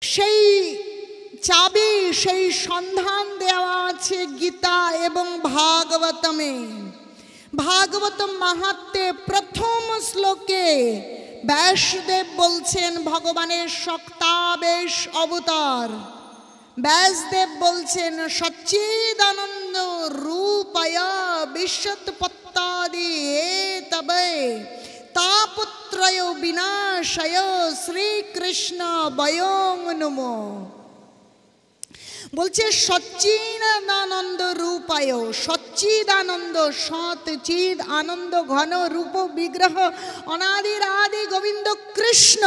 সেই চাবি, সেই সন্ধান দেওয়া আছে গীতা এবং ভাগবতমে। ভাগবতম মাহাত্ম্যে প্রথম শ্লোকে ব্যাসদেব বলছেন ভগবানের শক্তাবেশ অবতার। ব্যাসদেব বলছেন সচ্চিদানন্দ রূপায় বিশ্বৎপত্তাদি তবে তাপত্রয় বিনাশায় শ্রীকৃষ্ণ বয়ং নমো। বলছে সচ্চিদানন্দ রূপায়, সচ্চিদানন্দ সৎ চিদ আনন্দ ঘন রূপ বিগ্রহ অনাদির আদি গোবিন্দ কৃষ্ণ,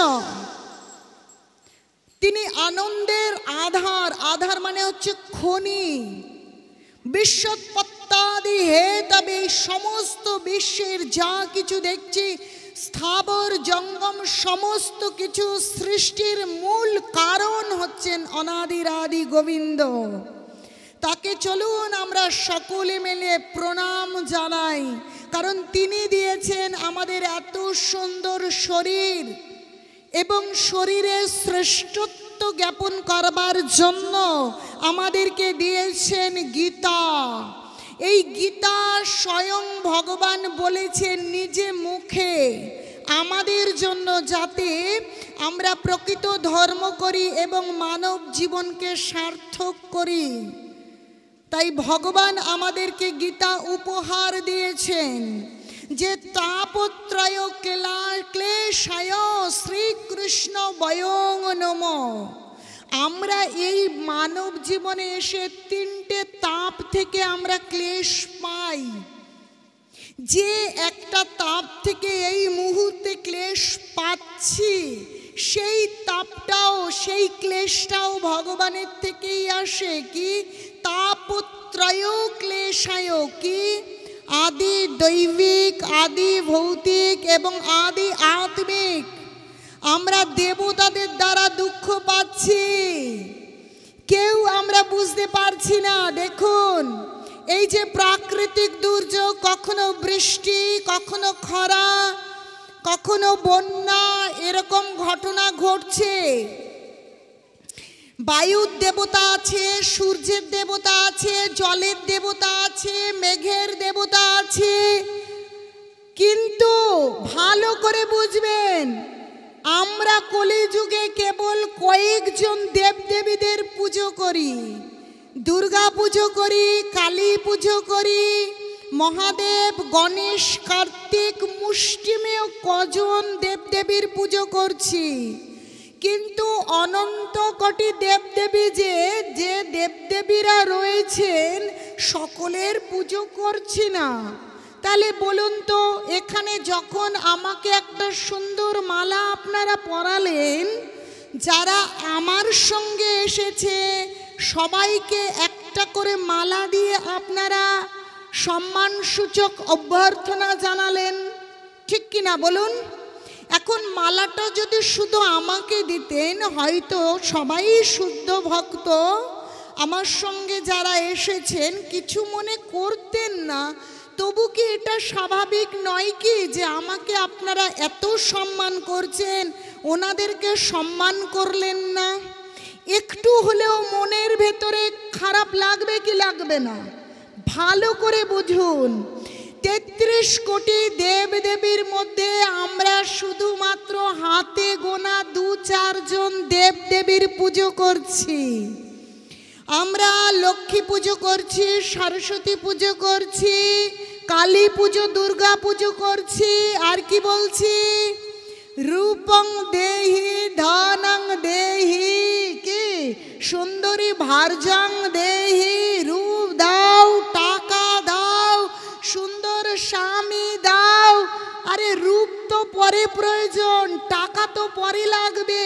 তিনি আনন্দের আধার। আধার মানে হচ্ছে খনি। বিশ্বৎপত্তাদি হে তবে সমস্ত বিশ্বের যা কিছু দেখছি স্থাবর জঙ্গম সমস্ত কিছু সৃষ্টির মূল কারণ হচ্ছেন অনাদির আদি গোবিন্দ। তাকে চলুন আমরা সকলে মিলে প্রণাম জানাই, কারণ তিনি দিয়েছেন আমাদের এত সুন্দর শরীর এবং শরীরের শ্রেষ্ঠত্ব জ্ঞাপন করবার জন্য আমাদেরকে দিয়েছেন গীতা। এই গীতা স্বয়ং ভগবান বলেছেন নিজে মুখে আমাদের জন্য, যাতে আমরা প্রকৃত ধর্ম করি এবং মানব জীবনকে সার্থক করি। তাই ভগবান আমাদেরকে গীতা উপহার দিয়েছেন যে তাপত্রয় ক্লেশায় শ্রীকৃষ্ণ বয়ং নমো। আমরা এই মানব জীবনে এসে তিনটে তাপ থেকে আমরা ক্লেশ পাই। যে একটা তাপ থেকে এই মুহূর্তে ক্লেশ পাচ্ছি, সেই তাপটাও সেই ক্লেশটাও ভগবানের থেকেই আসে। কি তাপত্রয় ক্লেশায়, কি আদি দৈবিক, আদি ভৌতিক এবং আদি আত্মিক। আমরা দেবতাদের দ্বারা দুঃখ পাচ্ছি, কেউ আমরা বুঝতে পারছি না। দেখুন এই যে প্রাকৃতিক দুর্যোগ, কখনো বৃষ্টি, কখনো খরা, কখনো বন্যা, এরকম ঘটনা ঘটছে। বায়ুর দেবতা আছে, সূর্যের দেবতা আছে, জলের দেবতা আছে, মেঘের দেবতা আছে। কিন্তু ভালো করে বুঝবেন, আমরা কলিযুগে কেবল কয়েকজন দেবদেবীদের পুজো করি। দুর্গা পুজো করি, কালী পুজো করি, মহাদেব, গণেশ, কার্তিক, মুষ্টিমেয় কজন দেবদেবীর পুজো করছি। কিন্তু অনন্ত কোটি দেবদেবী যে দেবদেবীরা রয়েছেন সকলের পুজো করছি না। তাহলে বলুন তো, এখানে যখন আমাকে একটা সুন্দর মালা আপনারা পরালেন, যারা আমার সঙ্গে এসেছে সবাইকে একটা করে মালা দিয়ে আপনারা সম্মানসূচক অভ্যর্থনা জানালেন, ঠিক কিনা বলুন? এখন মালাটা যদি শুধু আমাকে দিতেন, হয়তো সবাই শুদ্ধ ভক্ত আমার সঙ্গে যারা এসেছেন কিছু মনে করতেন না। তবু কি এটা স্বাভাবিক নয় কি যে আমাকে আপনারা এত সম্মান করছেন, ওনাদেরকে সম্মান করলেন না? একটু হলেও মনের ভেতরে খারাপ লাগবে কি লাগবে না? ভালো করে বুঝুন, ৩৩ কোটি দেবদেবীর মধ্যে আমরা শুধুমাত্র হাতে গোনা ২-৪ জন দেবদেবীর পুজো করছি। আমরা লক্ষ্মী পুজো করছি, সরস্বতী পুজো করছি, কালী পুজো, দুর্গা পুজো করছি, আর কি বলছি? রূপং দেহি ধনং দেহি, কি সুন্দরী ভার্যাং দেহি, রূপ দাও, টাকা দাও, সুন্দর স্বামী দাও। আরে রূপ তো পরে প্রয়োজন, টাকা তো পরে লাগবে,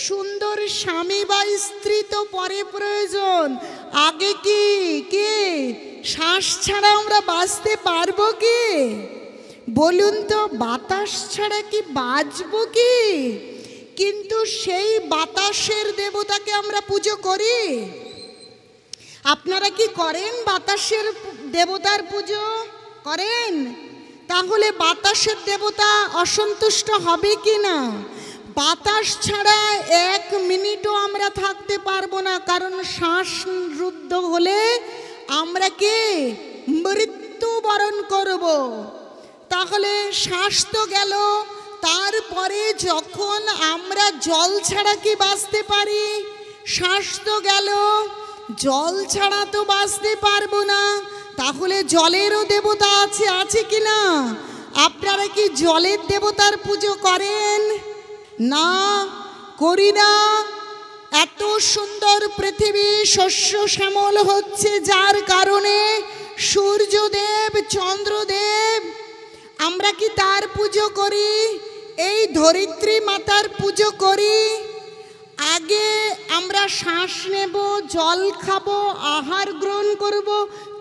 সুন্দর স্বামী বা স্ত্রী তো পরে প্রয়োজন। আগে কি কে শ্বাস ছাড়া আমরা বাঁচতে পারবো কি? বলুন তো, বাতাস ছাড়া কি বাঁচবো কি? কিন্তু সেই বাতাসের দেবতাকে আমরা পুজো করি। আপনারা কি করেন? বাতাসের দেবতার পুজো করেন? তাহলে বাতাসের দেবতা অসন্তুষ্ট হবে কি না? বাতাস ছাড়া 1 মিনিটও আমরা থাকতে পারবো না, কারণ শ্বাস রুদ্ধ হলে আমরা কি মৃত্যুবরণ করব। তাহলে শ্বাস তো গেল, তারপরে যখন আমরা জল ছাড়া কি বাঁচতে পারি? শ্বাস তো গেল, জল ছাড়া তো বাঁচতে পারবো না। তাহলে জলেরও দেবতা আছে কি না? আপনারা কি জলের দেবতার পুজো করেন? না, করি না। এত সুন্দর পৃথিবী শস্য শ্যামল হচ্ছে, যার কারণে সূর্যদেব, চন্দ্রদেব, আমরা কি তার পুজো করি? এই ধরিত্রী মাতার পুজো করি। আগে আমরা শ্বাস নেব, জল খাবো, আহার গ্রহণ করব,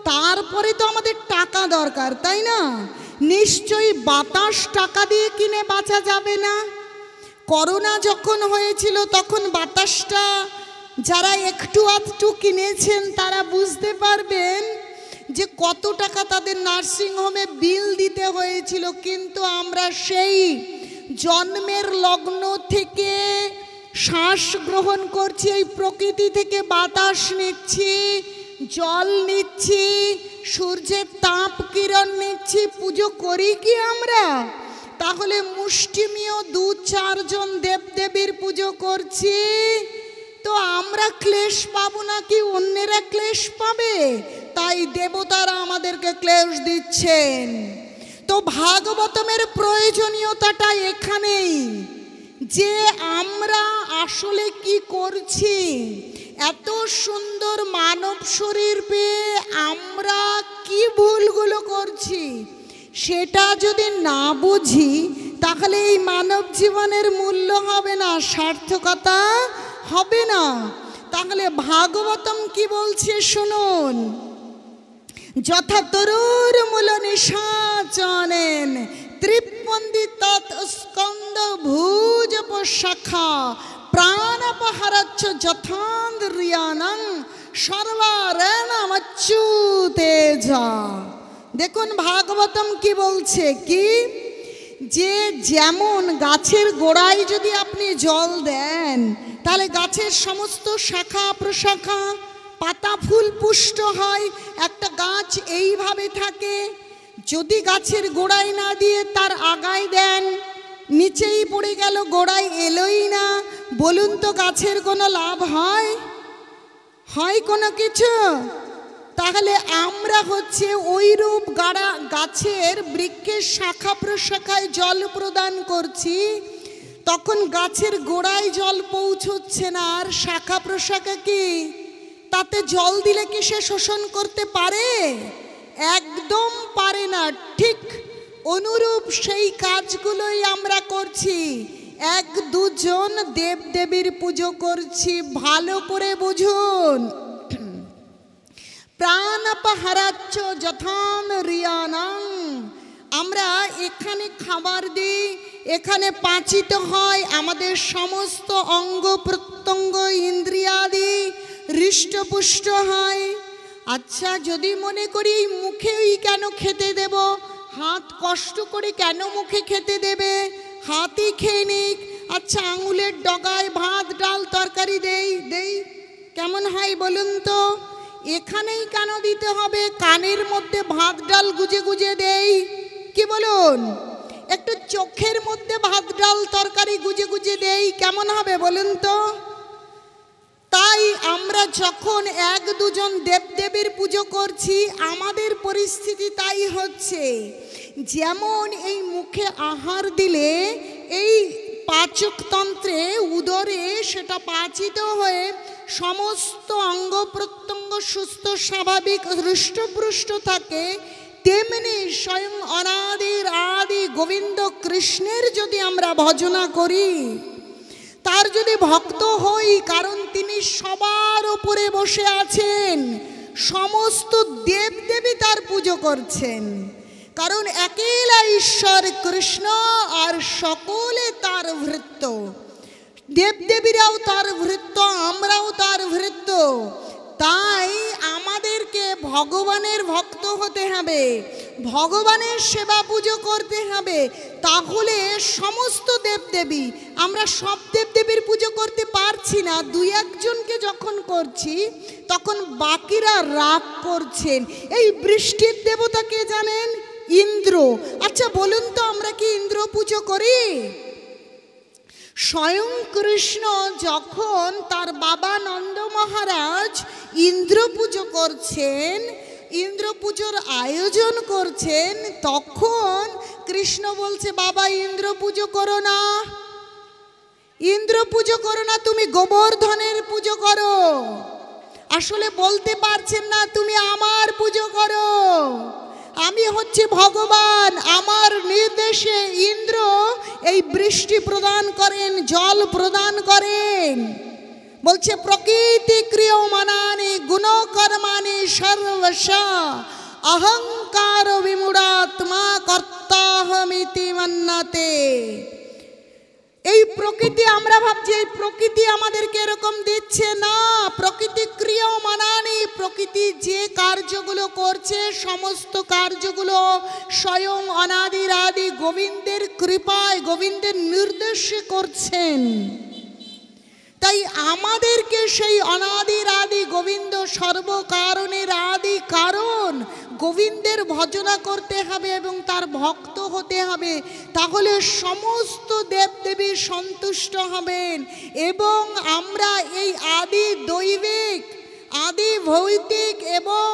তারপরে তো আমাদের টাকা দরকার, তাই না? নিশ্চয়ই বাতাস টাকা দিয়ে কিনে বাঁচা যাবে না। করোনা যখন হয়েছিল তখন বাতাসটা যারা একটু আধটু কিনেছেন তারা বুঝতে পারবেন যে কত টাকা তাদের নার্সিংহোমে বিল দিতে হয়েছিল। কিন্তু আমরা সেই জন্মের লগ্ন থেকে শ্বাস গ্রহণ করছি, এই প্রকৃতি থেকে বাতাস নিচ্ছি, জল নিচ্ছি, সূর্যের তাপ কিরণ নিচ্ছি, পুজো করি কি আমরা? তাহলে মুষ্টিমেয় 2-4 জন দেবদেবীর পুজো করছি, তো আমরা ক্লেশ পাবো নাকি অন্যেরা ক্লেশ পাবে? তাই দেবতারা আমাদেরকে ক্লেশ দিচ্ছেন। তো ভাগবতমের প্রয়োজনীয়তাটা এখানেই, যে আমরা আসলে কি করছি। এত সুন্দর মানব শরীর পেয়ে আমরা কি ভুলগুলো করছি সেটা যদি না বুঝি, তাহলে এই মানব জীবনের মূল্য হবে না, সার্থকতা হবে না। তাহলে ভাগবতম কি বলছে শুনুন। যথা তরুর মূল নিশাচনেন ত্রিপন্দি তৎ স্কন্দ ভুজ শাখা প্রাণপহারচ্ছ যথান্দ্রিয়ানং সর্বারেণামচ্যুতেজা। দেখুন ভাগবতম কি বলছে, কি যে যেমন গাছের গোড়ায় যদি আপনি জল দেন তাহলে গাছের সমস্ত শাখা প্রশাখা, পাতা ফুল পুষ্ট হয়, একটা গাছ এইভাবে থাকে। যদি গাছের গোড়ায় না দিয়ে তার আগায় দেন, নিচেই পড়ে গেল, গোড়ায় এলোই না, বলুন তো গাছের কোনো লাভ হয়? হয় কোনো কিছু? তাহলে আমরা হচ্ছে ওইরূপ গাছের বৃক্ষের শাখা প্রশাখায় জল প্রদান করছি, তখন গাছের গোড়ায় জল পৌঁছচ্ছে না, আর শাখা প্রশাখা কি তাতে জল দিলে কি সে শোষণ করতে পারে? একদম পারে না। ঠিক অনুরূপ সেই কাজগুলোই আমরা করছি। 1-2 জন দেবদেবীর পুজো করছি, ভালো করে বুঝুন। প্রাণপহারাচ্ছ যথান রিয়ানাং, আমরা এখানে খাবার দিই, এখানে পাচিত হয়, আমাদের সমস্ত অঙ্গ প্রত্যঙ্গ ইন্দ্রিয়াদি হৃষ্টপুষ্ট হয়। আচ্ছা, যদি মনে করি এই মুখেই কেন খেতে দেব, হাত কষ্ট করে কেন মুখে খেতে দেবে, হাতই খেয়ে নিক। আচ্ছা, আঙুলের ডগায় ভাত ডাল তরকারি দেই, কেমন হয় বলুন তো? এখানেই কেন দিতে হবে? কানের মধ্যে ভাত ডাল গুজে গুজে দেই, কি বলুন? একটু চোখের মধ্যে ভাত ডাল তরকারি গুজে গুজে দেই, কেমন হবে বলুন তো? তাই আমরা যখন 1-2 জন দেবদেবীর পুজো করছি, আমাদের পরিস্থিতি তাই হচ্ছে। যেমন এই মুখে আহার দিলে এই পাচকতন্ত্রে উদরে সেটা পাচিত হয়ে সমস্ত অঙ্গ প্রত্যঙ্গ সুস্থ স্বাভাবিক হৃষ্টপুষ্ট থাকে, তেমনি স্বয়ং অনাদির আদি গোবিন্দ কৃষ্ণের যদি আমরা ভজনা করি, তার যদি ভক্ত হই, কারণ তিনি সবার উপরে বসে আছেন, সমস্ত দেবদেবী তার পুজো করছেন, কারণ একেলা ঈশ্বর কৃষ্ণ আর সকলে তার ভৃত্য। দেবদেবীরাও তার ভৃত্য, আমরাও তার ভৃত্য। তাই আমাদেরকে ভগবানের ভক্ত হতে হবে। ভগবানের সেবা পুজো করতে হবে, তাহলে সমস্ত দেবদেবী, আমরা সব দেবদেবীর পুজো করতে পারছি না, দুই একজনকে যখন করছি তখন বাকিরা রাগ করছেন। এই বৃষ্টির দেবতা কে জানেন? ইন্দ্র। আচ্ছা বলুন তো, আমরা কি ইন্দ্র পুজো করি? স্বয়ং কৃষ্ণ যখন তার বাবা নন্দ মহারাজ ইন্দ্র পুজো করছেন, ইন্দ্র পুজোর আয়োজন করছেন, তখন কৃষ্ণ বলছে, বাবা ইন্দ্র পুজো করো না, ইন্দ্র পুজো করো না, তুমি গোবর্ধনের পুজো করো। আসলে বলতে পারছেন না, তুমি আমার পুজো করো, আমি হচ্ছে ভগবান, আমার নির্দেশে ইন্দ্র এই বৃষ্টি প্রদান করেন, জল প্রদান করেন। বলছে প্রকৃতি ক্রিয়মানানি গুণকর্মাণি সর্বশা অহংকার বিমূঢ়াত্মা কর্তাহমিতি মন্যতে। এই প্রকৃতি, আমরা ভাবছি এই প্রকৃতি আমাদেরকে এরকম দিচ্ছে, না, প্রকৃতি ক্রিয়মানানি, প্রকৃতি যে কার্যগুলো করছে সমস্ত কার্যগুলো স্বয়ং অনাদির আদি গোবিন্দের কৃপায়, গোবিন্দের নির্দেশে করছেন। তাই আমাদেরকে সেই অনাদির আদি গোবিন্দ, সর্বকারণের আদি কারণ গোবিন্দের ভজনা করতে হবে এবং তার ভক্ত হতে হবে, তাহলে সমস্ত দেবদেবী সন্তুষ্ট হবেন এবং আমরা এই আদি দৈবিক, আদি ভৌতিক এবং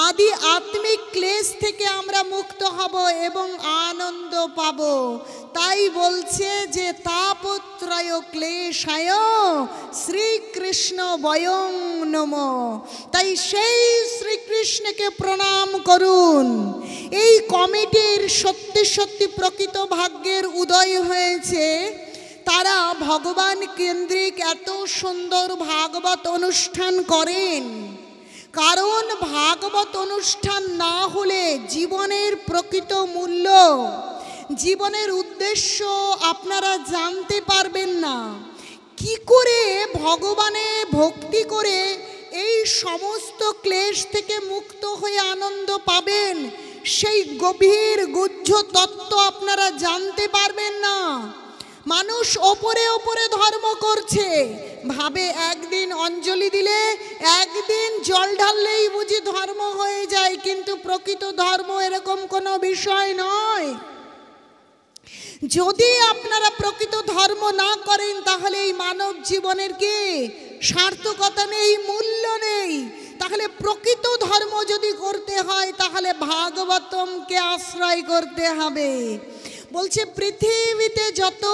আদি আত্মিক ক্লেশ থেকে আমরা মুক্ত হব এবং আনন্দ পাব। তাই বলছে যে তাপত্রয় ক্লেশায় শ্রীকৃষ্ণ বয়ং নমঃ। তাই সেই শ্রীকৃষ্ণকে প্রণাম করুন। এই কমিটির সত্যি সত্যি প্রকৃত ভাগ্যের উদয় হয়েছে, তারা ভগবান কেন্দ্রিক এত সুন্দর ভাগবত অনুষ্ঠান করেন। কারণ ভাগবত অনুষ্ঠান না হলে জীবনের প্রকৃত মূল্য, জীবনের উদ্দেশ্য আপনারা জানতে পারবেন না। কি করে ভগবানে ভক্তি করে এই সমস্ত ক্লেশ থেকে মুক্ত হয়ে আনন্দ পাবেন, সেই গভীর গুহ্য তত্ত্ব আপনারা জানতে পারবেন না। মানুষ ওপরে ওপরে ধর্ম করছে, ভাবে একদিন অঞ্জলি দিলে, একদিন জল ঢাললেই বুঝি ধর্ম হয়ে যায়, কিন্তু প্রকৃত ধর্ম এরকম কোনো বিষয় নয়। যদি আপনারা প্রকৃত ধর্ম না করেন, তাহলে এই মানব জীবনের কি সার্থকতা নেই, মূল্য নেই। তাহলে প্রকৃত ধর্ম যদি করতে হয়, তাহলে ভাগবতমকে আশ্রয় করতে হবে। বলছে পৃথিবীতে যত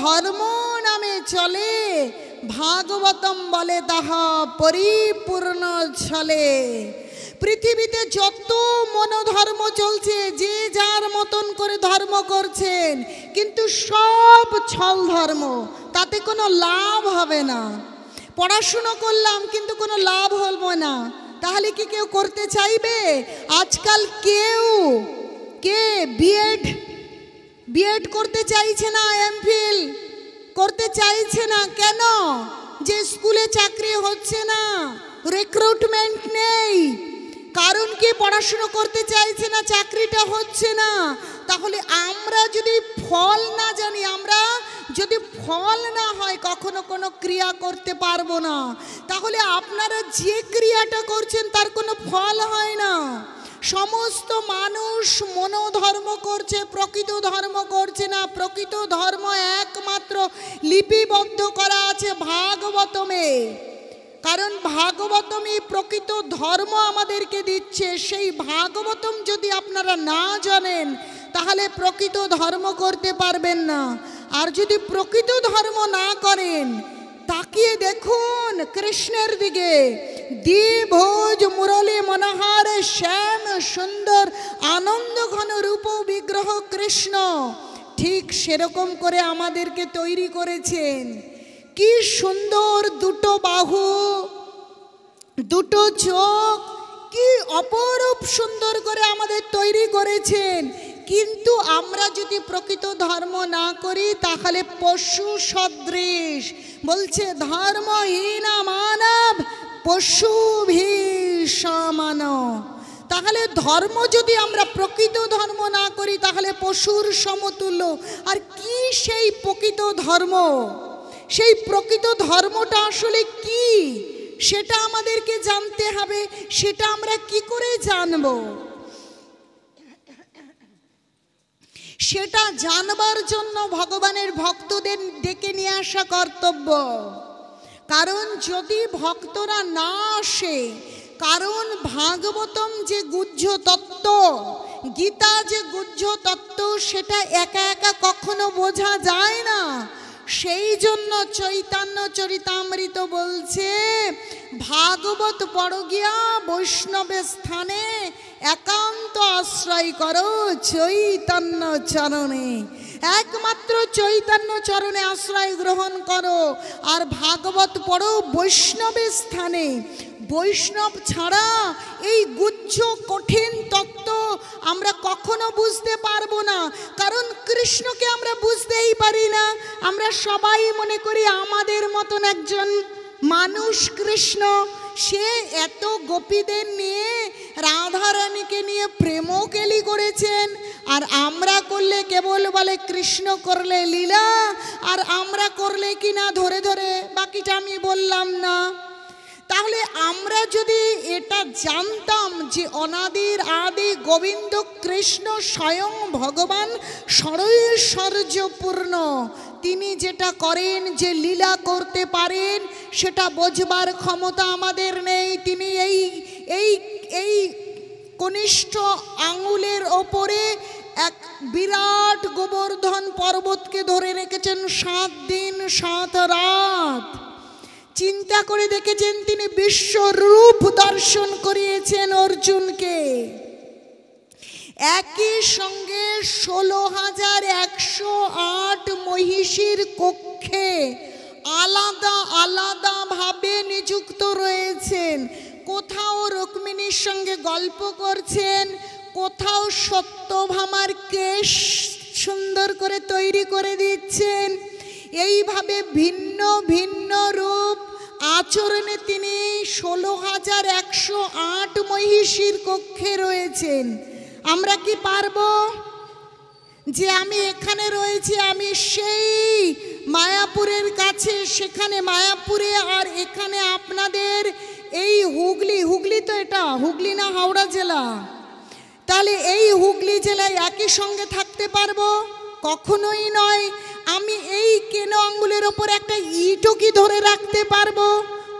ধর্ম নামে চলে, ভাগবতম বলে তাহা পরিপূর্ণ চলে। পৃথিবীতে যত মনোধর্ম চলছে, যে যার মতন করে ধর্ম করছেন, কিন্তু সব ছল ধর্ম, তাতে কোনো লাভ হবে না। পড়াশুনো করলাম কিন্তু কোনো লাভ হলো না, তাহলে কি কেউ করতে চাইবে? আজকাল কে বিএড করতে চাইছে না, এমফিল করতে চাইছে না। কেন? যে স্কুলে চাকরি হচ্ছে না, রিক্রুটমেন্ট নেই। কারণ কি? পড়াশুনো করতে চাইছে না, চাকরিটা হচ্ছে না। তাহলে আমরা যদি ফল না জানি, আমরা যদি ফল না হয়, কখনো কোনো ক্রিয়া করতে পারবো না। তাহলে আপনারা যে ক্রিয়াটা করছেন তার কোনো ফল হয় না। সমস্ত মানুষ মনোধর্ম করছে, প্রকৃত ধর্ম করছে না। প্রকৃত ধর্ম একমাত্র লিপিবদ্ধ করা আছে ভাগবতমে। কারণ ভাগবতমই প্রকৃত ধর্ম আমাদেরকে দিচ্ছে। সেই ভাগবতম যদি আপনারা না জানেন, তাহলে প্রকৃত ধর্ম করতে পারবেন না। আর যদি প্রকৃত ধর্ম না করেন, তাকিয়ে দেখুন কৃষ্ণের দিকে, দ্বিভুজ মুরলী মনোহর শ্যাম সুন্দর আনন্দ ঘন রূপ বিগ্রহ কৃষ্ণ ঠিক সেরকম করে আমাদেরকে তৈরি করেছেন। কি সুন্দর দুটো বাহু, দুটো চোখ, কি অপরূপ সুন্দর করে আমাদের তৈরি করেছেন। কিন্তু আমরা যদি প্রকৃত ধর্ম না করি, তাহলে পশু সদৃশ। বলছে ধর্মহীন মানব পশু ভি সমান। তাহলে ধর্ম যদি আমরা প্রকৃত ধর্ম না করি তাহলে পশুর সমতুল্য। আর কি সেই প্রকৃত ধর্ম? সেই প্রকৃত ধর্মটা আসলে কি সেটা আমাদেরকে জানতে হবে। সেটা আমরা কি করে জানব? সেটা জানবার জন্য ভগবানের ভক্তদের ডেকে নিয়ে আসা কর্তব্য। কারণ যদি ভক্তরা না আসে, কারণ ভাগবতম যে গুহ্য তত্ত্ব, গীতা যে গুহ্য তত্ত্ব, সেটা একা একা কখনো বোঝা যায় না। সেই জন্য চৈতন্য চরিতামৃত বলছে, ভাগবত পড় গিয়া বৈষ্ণবের স্থানে একান্ত আশ্রয় করো চৈতন্য চরণে। একমাত্র চৈতন্য চরণে আশ্রয় গ্রহণ করো আর ভাগবত পড়ো বৈষ্ণবের স্থানে। বৈষ্ণব ছাড়া এই গুহ্য কঠিন তত্ত্ব আমরা কখনো বুঝতে পারবো না। কারণ কৃষ্ণকে আমরা বুঝতেই পারি না। আমরা সবাই মনে করি আমাদের মতন একজন মানুষ কৃষ্ণ। সে এত গোপীদের নিয়ে, রাধারানীকে নিয়ে প্রেমকেলি করেছেন। আর আমরা করলে কেবল বলে কৃষ্ণ করলে লীলা, আর আমরা করলে কি না ধরে ধরে, বাকিটা আমি বললাম না। তাহলে আমরা যদি এটা জানতাম যে অনাদির আদি গোবিন্দ কৃষ্ণ স্বয়ং ভগবান ষড়ৈশ্বর্যপূর্ণ, তিনি যেটা করেন, যে লীলা করতে পারেন, সেটা বোঝবার ক্ষমতা আমাদের নেই। তিনি এই কনিষ্ঠ আঙুলের ওপরে এক বিরাট গোবর্ধন পর্বতকে ধরে রেখেছেন 7 দিন 7 রাত। চিন্তা করে দেখেছেন, তিনি বিশ্বরূপ দর্শন করিয়েছেন অর্জুনকে। একই সঙ্গে 16,108 মহিষীর কক্ষে আলাদা আলাদা ভাবে নিযুক্ত রয়েছেন। কোথাও রুক্মিণীর সঙ্গে গল্প করছেন, কোথাও সত্যভামার কেশ সুন্দর করে তৈরি করে দিচ্ছেন। এইভাবে ভিন্ন ভিন্ন রূপ আচরণে তিনি 16,108 মহিষীর কক্ষে রয়েছেন। আমরা কি পারবো যে আমি এখানে রয়েছি, আমি সেই মায়াপুরের কাছে, সেখানে মায়াপুরে, আর এখানে আপনাদের এই হুগলি তো এটা হুগলি না হাওড়া জেলা, তাহলে এই হুগলি জেলায় একই সঙ্গে থাকতে পারবো? কখনোই নয়। আমি এই কেন আঙ্গুলের ওপর একটা ইটও কি ধরে রাখতে পারবো?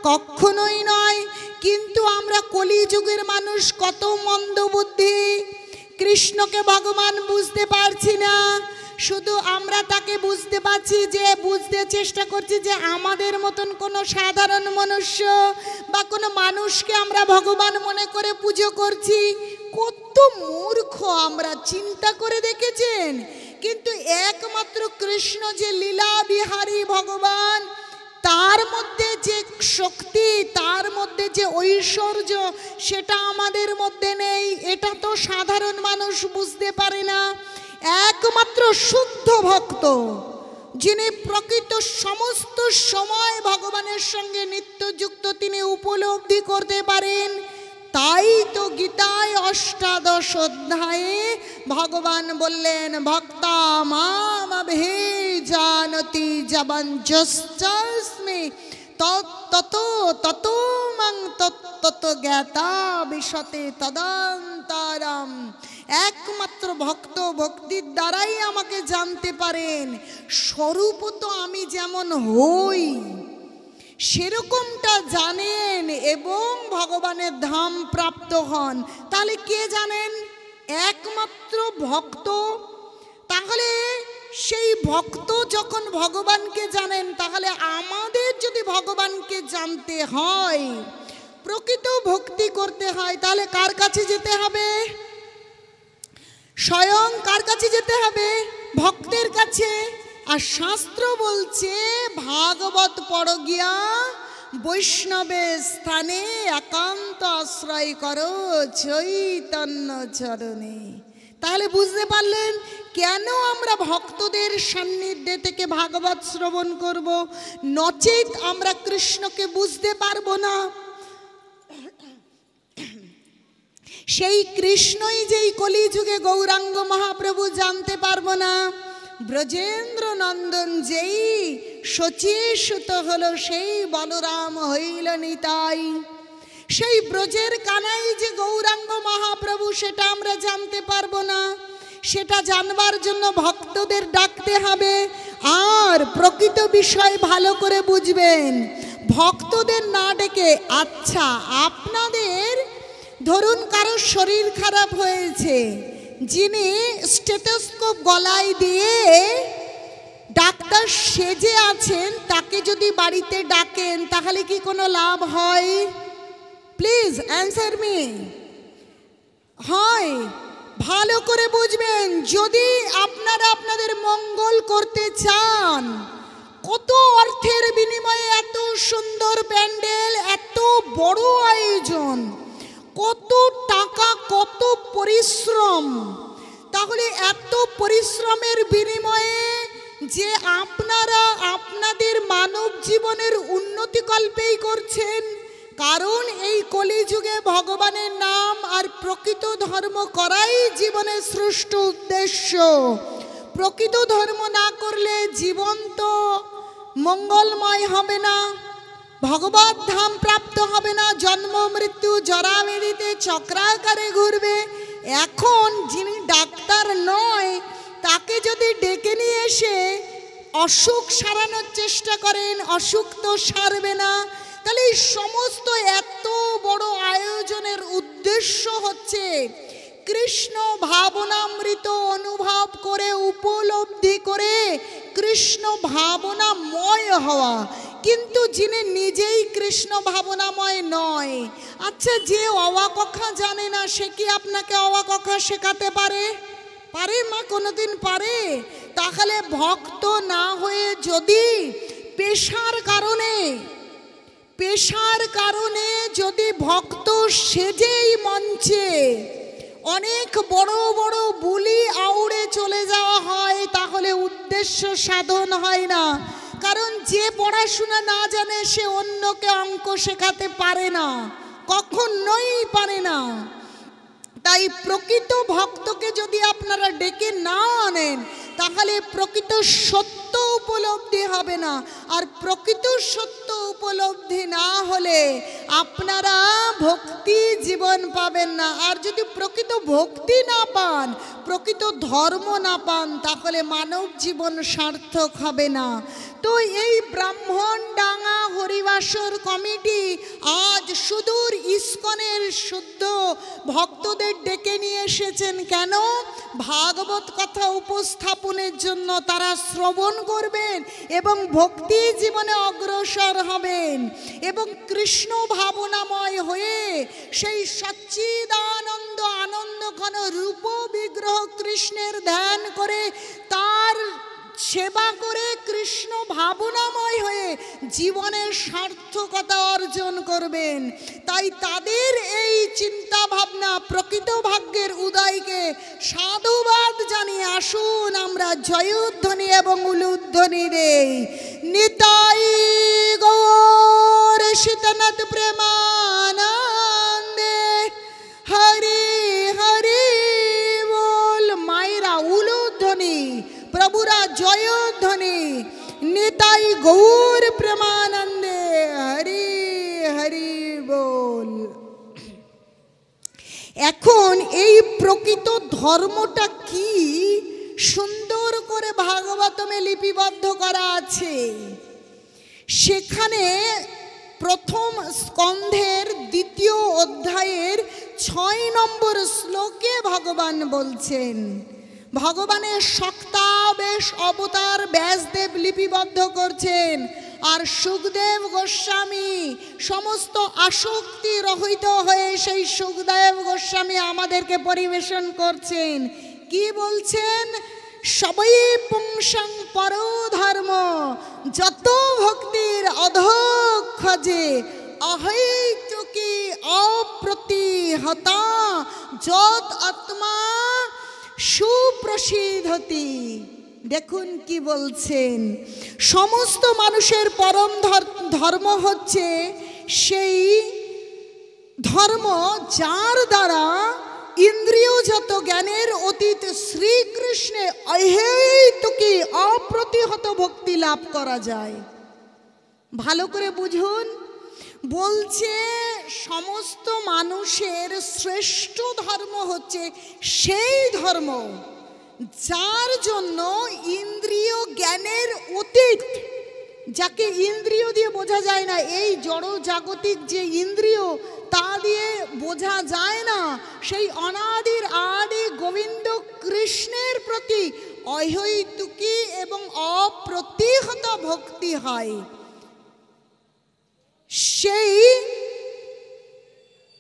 কখনোই নয়। কিন্তু আমরা কলিযুগের মানুষ, কত মন্দবুদ্ধি, কৃষ্ণকে ভগবান বুঝতে পারছি না। শুধু আমরা তাকে বুঝতে পারছি, যে বুঝতে চেষ্টা করছি যে আমাদের মতন কোনো সাধারণ মনুষ্য বা কোনো মানুষকে আমরা ভগবান মনে করে পুজো করছি। কত মূর্খ আমরা, চিন্তা করে দেখেছেন? কিন্তু একমাত্র কৃষ্ণ যে লীলা বিহারী ভগবান, তার মধ্যে যে শক্তি, তার মধ্যে যে ঐশ্বর্য, সেটা আমাদের মধ্যে নেই। এটা তো সাধারণ মানুষ বুঝতে পারে না। একমাত্র শুদ্ধ ভক্ত, যিনি প্রকৃত সমস্ত সময় ভগবানের সঙ্গে নিত্যযুক্ত, তিনি উপলব্ধি করতে পারেন। তাই তো গীতায় ৮ অধ্যায়ে ভগবান বললেন, ভক্তা মামভিজানতি জবঞ্জস্মি তত মাং তত জ্ঞাতা বিশতে তদন্তরম। একমাত্র ভক্ত ভক্তির দ্বারাই আমাকে জানতে পারেন। স্বরূপ তো আমি যেমন হই সেরকমটা জানেন এবং ভগবানের ধাম প্রাপ্ত হন। তাহলে কে জানেন? একমাত্র ভক্ত। তাহলে সেই ভক্ত যখন ভগবানকে জানেন, তাহলে আমাদের যদি ভগবানকে জানতে হয়, প্রকৃত ভক্তি করতে হয়, তাহলে কার কাছে যেতে হবে? স্বয়ং কার কাছে যেতে হবে? ভক্তের কাছে। আর শাস্ত্র বলছে, ভাগবত পড় গিয়া বৈষ্ণবের স্থানে একান্ত আশ্রয় করো চৈতন্য চরণে। তাহলে বুঝতে পারলেন কেন আমরা ভক্তদের সান্নিধ্যে থেকে ভাগবত শ্রবণ করব? নচেত আমরা কৃষ্ণকে বুঝতে পারবো না। সেই কৃষ্ণই যেই কলিযুগে গৌরাঙ্গ মহাপ্রভু জানতে পারবো না, ব্রজেন্দ্র নন্দন যেই শচীসুত হলো সেই বলরাম হইল নিতাই। সেই ব্রজের কানাই যে গৌরাঙ্গ মহাপ্রভু সেটা আমরা জানতে পারবো না। সেটা জানবার জন্য ভক্তদের ডাকতে হবে। আর প্রকৃত বিষয় ভালো করে বুঝবেন, ভক্তদের না ডেকে, আচ্ছা আপনাদের ধরুন কারো শরীর খারাপ হয়েছে, যিনি স্টেথোস্কোপ গলায় দিয়ে ডাক্তার সেজে আছেন, তাকে যদি বাড়িতে ডাকেন তাহলে কি কোনো লাভ হয়? Please answer me. হয়। ভালো করে বুঝবেন, যদি আপনারা আপনাদের মঙ্গল করতে চান, কত অর্থের বিনিময়ে এত সুন্দর প্যান্ডেল, এত বড় আয়োজন, কত টাকা, কত পরিশ্রম, তাহলে এত পরিশ্রমের বিনিময়ে যে আপনারা আপনাদের মানব জীবনের উন্নতিকল্পেই করছেন, কারণ এই কলিযুগে ভগবানের নাম আর প্রকৃত ধর্ম করাই জীবনের সৃষ্ট উদ্দেশ্য। প্রকৃত ধর্ম না করলে জীবন তো মঙ্গলময় হবে না, ভগবত ধাম প্রাপ্ত হবে না, জন্ম মৃত্যু জরাবেদিতে চক্রাকারে ঘুরবে। এখন যিনি ডাক্তার নয়, তাকে যদি ডেকে নিয়ে এসে অসুখ সারানোর চেষ্টা করেন, অসুখ তো সারবে না। তাহলে এই সমস্ত এত বড় আয়োজনের উদ্দেশ্য হচ্ছে কৃষ্ণ ভাবনামৃত অনুভব করে, উপলব্ধি করে কৃষ্ণ ভাবনাময় হওয়া। কিন্তু যিনি নিজেই কৃষ্ণ ভাবনাময় নয়, আচ্ছা যে অওয়া কথা জানে না, সে কি আপনাকে অওয়া কথা শেখাতে পারে? পারে মা? কোনোদিন পারে? তাহলে ভক্ত না হয়ে যদি পেশার কারণে যদি ভক্ত সেজেই মঞ্চে অনেক বড় বড় বুলি আউড়ে চলে যাওয়া হয়, তাহলে উদ্দেশ্য সাধন হয় না। কারণ যে পড়াশোনা না জানে সে অন্যকে অঙ্ক শেখাতে পারে না, কখনোই পারে না। তাই প্রকৃত ভক্তকে যদি আপনারা ডেকে না আনেন, তাহলে প্রকৃত সত্য উপলব্ধি হবে না। আর প্রকৃত সত্য উপলব্ধি না হলে আপনারা ভক্তি জীবন পাবেন না। আর যদি প্রকৃত ভক্তি না পান, প্রকৃত ধর্ম না পান, তাহলে মানব জীবন সার্থক হবে না। তো এই ব্রাহ্মণডাঙ্গা হরিবাসর কমিটি আজ সুদূর ইস্কনের শুদ্ধ ভক্তদের ডেকে নিয়ে এসেছেন। কেন? ভাগবত কথা উপস্থাপনের জন্য। তারা শ্রবণ করবেন এবং ভক্তি জীবনে অগ্রসর হবেন এবং কৃষ্ণ ভাবনাময় হয়ে সেই সচ্চিদানন্দ আনন্দ ঘন রূপ বিগ্রহ কৃষ্ণের ধ্যান করে, তার সেবা করে, কৃষ্ণ ভাবনাময় হয়ে জীবনের সার্থকতা অর্জন করবেন। তাই তাদের এই চিন্তা ভাবনা প্রকৃত ভাগ্যের উদয়কে সাধুবাদ জানিয়ে আসুন আমরা জয়ধ্বনি এবং উলুধ্বনি দেই। নিতাই গৌর সীতানাথ প্রেমানন্দে হরি হরি বল। মায়েরা উলুধ্বনি, প্রভুরা জয়ধ্বনি। নিতাই গৌর প্রেমানন্দে হরি হরি বল। এখন এই প্রকৃত ধর্মটা কি সুন্দর করে ভাগবতমে লিপিবদ্ধ করা আছে। সেখানে প্রথম স্কন্ধের 2য় অধ্যায়ের 6 নম্বর শ্লোকে ভগবান বলছেন, ভগবানের শক্তাবেশ অবতার ব্যাসদেব লিপিবদ্ধ করছেন, আর সুখদেব গোস্বামী সমস্ত আসক্তি রহিত হয়ে সেই সুখদেব গোস্বামী আমাদেরকে পরিবেশন করছেন। কি বলছেন? সবই পুংসং পরধর্ম যত ভক্তির অধক্ষজে অহৈতুকি অপ্রতিহতা যত আত্মা সুপ্রসিদ্ধতি। দেখুন কি বলছেন, সমস্ত মানুষের পরম ধর্ম হচ্ছে সেই ধর্ম যার দ্বারা ইন্দ্রিয়জাত জ্ঞানের অতীত শ্রীকৃষ্ণে অহেতুকি অপ্রতিহত ভক্তি লাভ করা যায়। ভালো করে বুঝুন, বলছে সমস্ত মানুষের শ্রেষ্ঠ ধর্ম হচ্ছে সেই ধর্ম যার জন্য ইন্দ্রিয় জ্ঞানের অতীত, যাকে ইন্দ্রিয় দিয়ে বোঝা যায় না, এই জড় জাগতিক যে ইন্দ্রিয় তা দিয়ে বোঝা যায় না, সেই অনাদির আদি গোবিন্দ কৃষ্ণের প্রতি অহৈতুকী এবং অপ্রতিহত ভক্তি হয়। সেই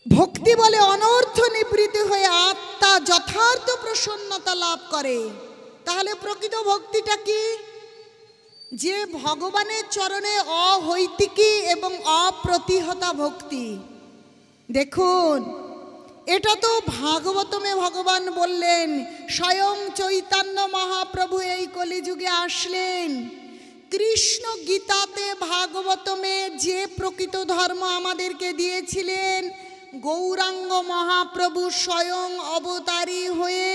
ভক্তি বলে অনর্থ নিবৃত্তি হয়ে আত্মা যথার্থ প্রসন্নতা লাভ করে। তাহলে প্রকৃত ভক্তিটা কি? যে ভগবানের চরণে অহৈতুকী এবং অপ্রতিহতা ভক্তি। দেখুন, এটা তো ভাগবতমে ভগবান বললেন, স্বয়ং চৈতন্য মহাপ্রভু এই কলিযুগে আসলেন। কৃষ্ণ গীতাতে ভাগবতমে যে প্রকৃত ধর্ম আমাদেরকে দিয়েছিলেন, গৌরাঙ্গ মহাপ্রভু স্বয়ং অবতারী হয়ে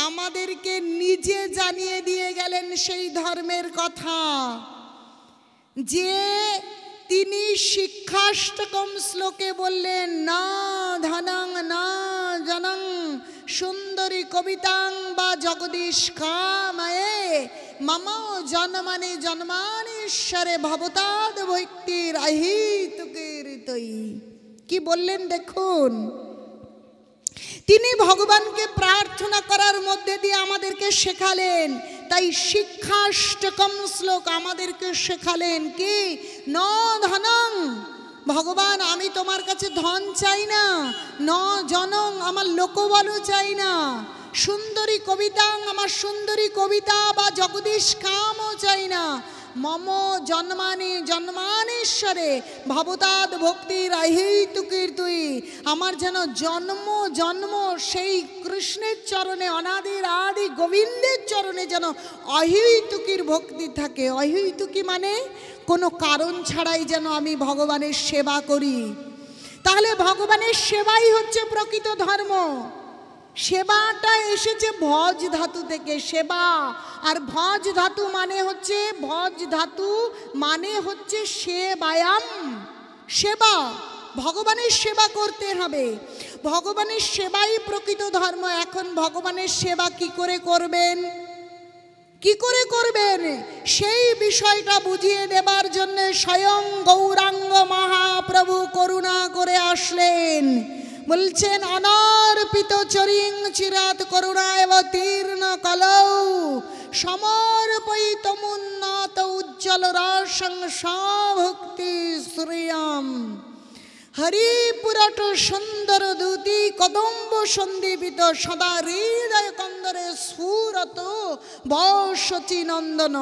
আমাদেরকে নিজে জানিয়ে দিয়ে গেলেন সেই ধর্মের কথা, যে তিনি শিক্ষাষ্টকম শ্লোকে বললেন, না ধনং না জনং সুন্দরী কবিতাং বা জগদীশ কাময়ে মম জন্মানি জন্মানীশ্বরে ভবতাদ ভক্তির আহিতুকীর্তই। কি বললেন দেখুন, তিনি ভগবানকে প্রার্থনা করার মধ্যে দিয়ে আমাদেরকে শেখালেন। তাই শিক্ষাষ্টকম শ্লোক আমাদেরকে শেখালেন কি, ন ধনং, ভগবান আমি তোমার কাছে ধন চাই না, ন জনং আমার লোকবল চাই না, সুন্দরী কবিতাং আমার সুন্দরী কবিতা বা জগদীশ কামও চাই না, মম জন্মানি জন্মানীশ্বরে ভবতাদ ভক্তির অহেতুকীর্তই, আমার যেন জন্ম জন্ম সেই কৃষ্ণের চরণে অনাদির আদি গোবিন্দের চরণে যেন অহেতুকীর ভক্তি থাকে। অহেতুকী মানে কোনো কারণ ছাড়াই যেন আমি ভগবানের সেবা করি। তাহলে ভগবানের সেবাই হচ্ছে প্রকৃত ধর্ম। সেবাটা এসেছে ভজ ধাতু থেকে, সেবা। আর ভজ ধাতু মানে হচ্ছে সেবায়াম, সেবা। ভগবানের সেবা করতে হবে, ভগবানের সেবাই প্রকৃত ধর্ম। এখন ভগবানের সেবা কি করে করবেন, কি করে করবেন সেই বিষয়টা বুঝিয়ে দেবার জন্য স্বয়ং গৌরাঙ্গ মহাপ্রভু করুণা করে আসলেন। বলছেন, অনর্পিত চরিং চিরাত করুণাবতীর্ণ কলৌ সমর্পয়িতমুন্নত উজ্জ্বল রসং স্বভক্তি শ্রিয়ম হরিপুরট সুন্দর দূতি কদম্ব সন্দীপিত সদা হৃদয় কন্দরে স্ফুরত বসচি নন্দন।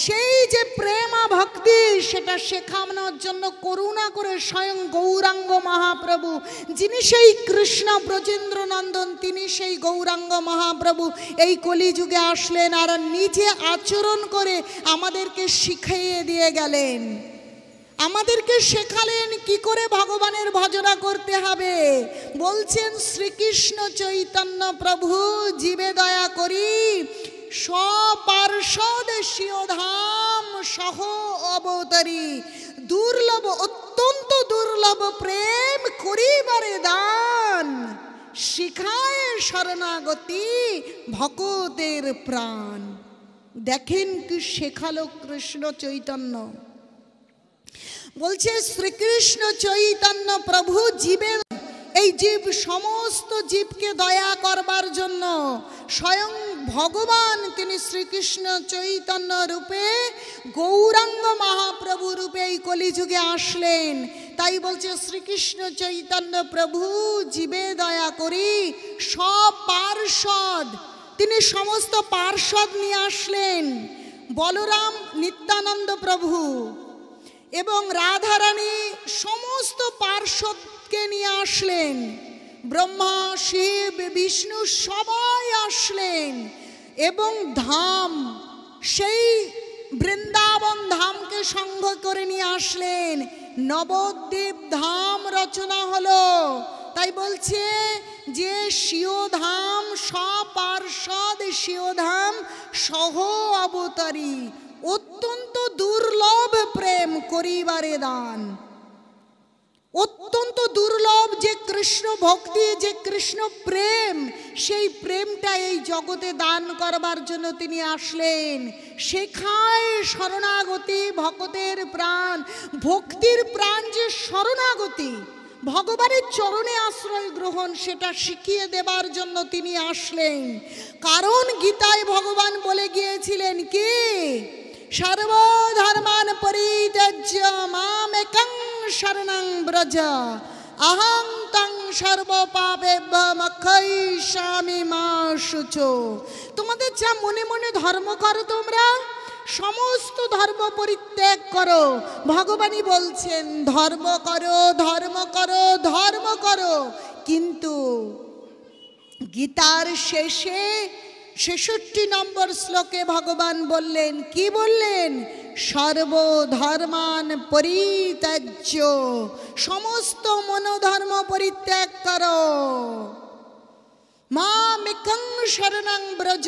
সেই যে প্রেমা ভক্তি সেটা শেখানোর জন্য করুণা করে স্বয়ং গৌরাঙ্গ মহাপ্রভু, যিনি সেই কৃষ্ণ ব্রজেন্দ্র নন্দন, তিনি সেই গৌরাঙ্গ মহাপ্রভু এই কলিযুগে আসলেন আর নিজে আচরণ করে আমাদেরকে শিখিয়ে দিয়ে গেলেন, আমাদেরকে শেখালেন কি করে ভগবানের ভজনা করতে হবে। বলছেন, শ্রীকৃষ্ণ চৈতন্য প্রভু জীবে দয়া করি স্বপার্শ্বদেশীয় ধাম সহ অবতারী, দুর্লভ অত্যন্ত দুর্লভ প্রেম করিবারে দান, শিখায় শরণাগতি ভক্তের প্রাণ। দেখেন কি শেখালো কৃষ্ণ চৈতন্য। বলছে শ্রীকৃষ্ণ চৈতন্য প্রভু জীবের, এই জীব সমস্ত জীবকে দয়া করবার জন্য স্বয়ং ভগবান তিনি শ্রীকৃষ্ণ চৈতন্য রূপে গৌরাঙ্গ মহাপ্রভু রূপে এই কলিযুগে আসলেন। তাই বলছে শ্রীকৃষ্ণ চৈতন্য প্রভু জীবে দয়া করি সব পার্ষদ, তিনি সমস্ত পার্ষদ নিয়ে আসলেন। বলরাম নিত্যানন্দ প্রভু এবং রাধারানী সমস্ত পার্ষদকে নিয়ে আসলেন। ব্রহ্মা শিব বিষ্ণু সবাই আসলেন এবং ধাম, সেই বৃন্দাবন ধামকে সঙ্গ করে নিয়ে আসলেন। নবদ্বীপ ধাম রচনা হলো। তাই বলছে যে শিওধাম সপার্ষদ শিওধাম সহ অবতারী, অত্যন্ত দুর্লভ প্রেম করিবারে দান। অত্যন্ত দুর্লভ যে কৃষ্ণ ভক্তি, যে কৃষ্ণ প্রেম, সেই প্রেমটা এই জগতে দান করবার জন্য তিনি আসলেন। শেখায় শরণাগতি ভক্তের প্রাণ, ভক্তির প্রাণ যে শরণাগতি, ভগবানের চরণে আশ্রয় গ্রহণ, সেটা শিখিয়ে দেবার জন্য তিনি আসলেন। কারণ গীতায় ভগবান বলে গিয়েছিলেন কি, সর্বধর্মান পরিত্যজ্য মামেকং শরণং ব্রজ অহং তং সর্বপাপেভ্যো মোক্ষয়িষ্যামি মা শুচো। তোমাদের যা মনে মনে ধর্ম করো, তোমরা সমস্ত ধর্ম পরিত্যাগ করো। ভগবানই বলছেন ধর্ম করো, ধর্ম করো, ধর্ম করো। কিন্তু গীতার শেষে ৬৬ নম্বর শ্লোকে ভগবান বললেন, কি বললেন? সর্বধর্মান পরিত্যাজ্য, সমস্ত মনোধর্ম পরিত্যাগ করো। মামেকং শরণং ব্রজ,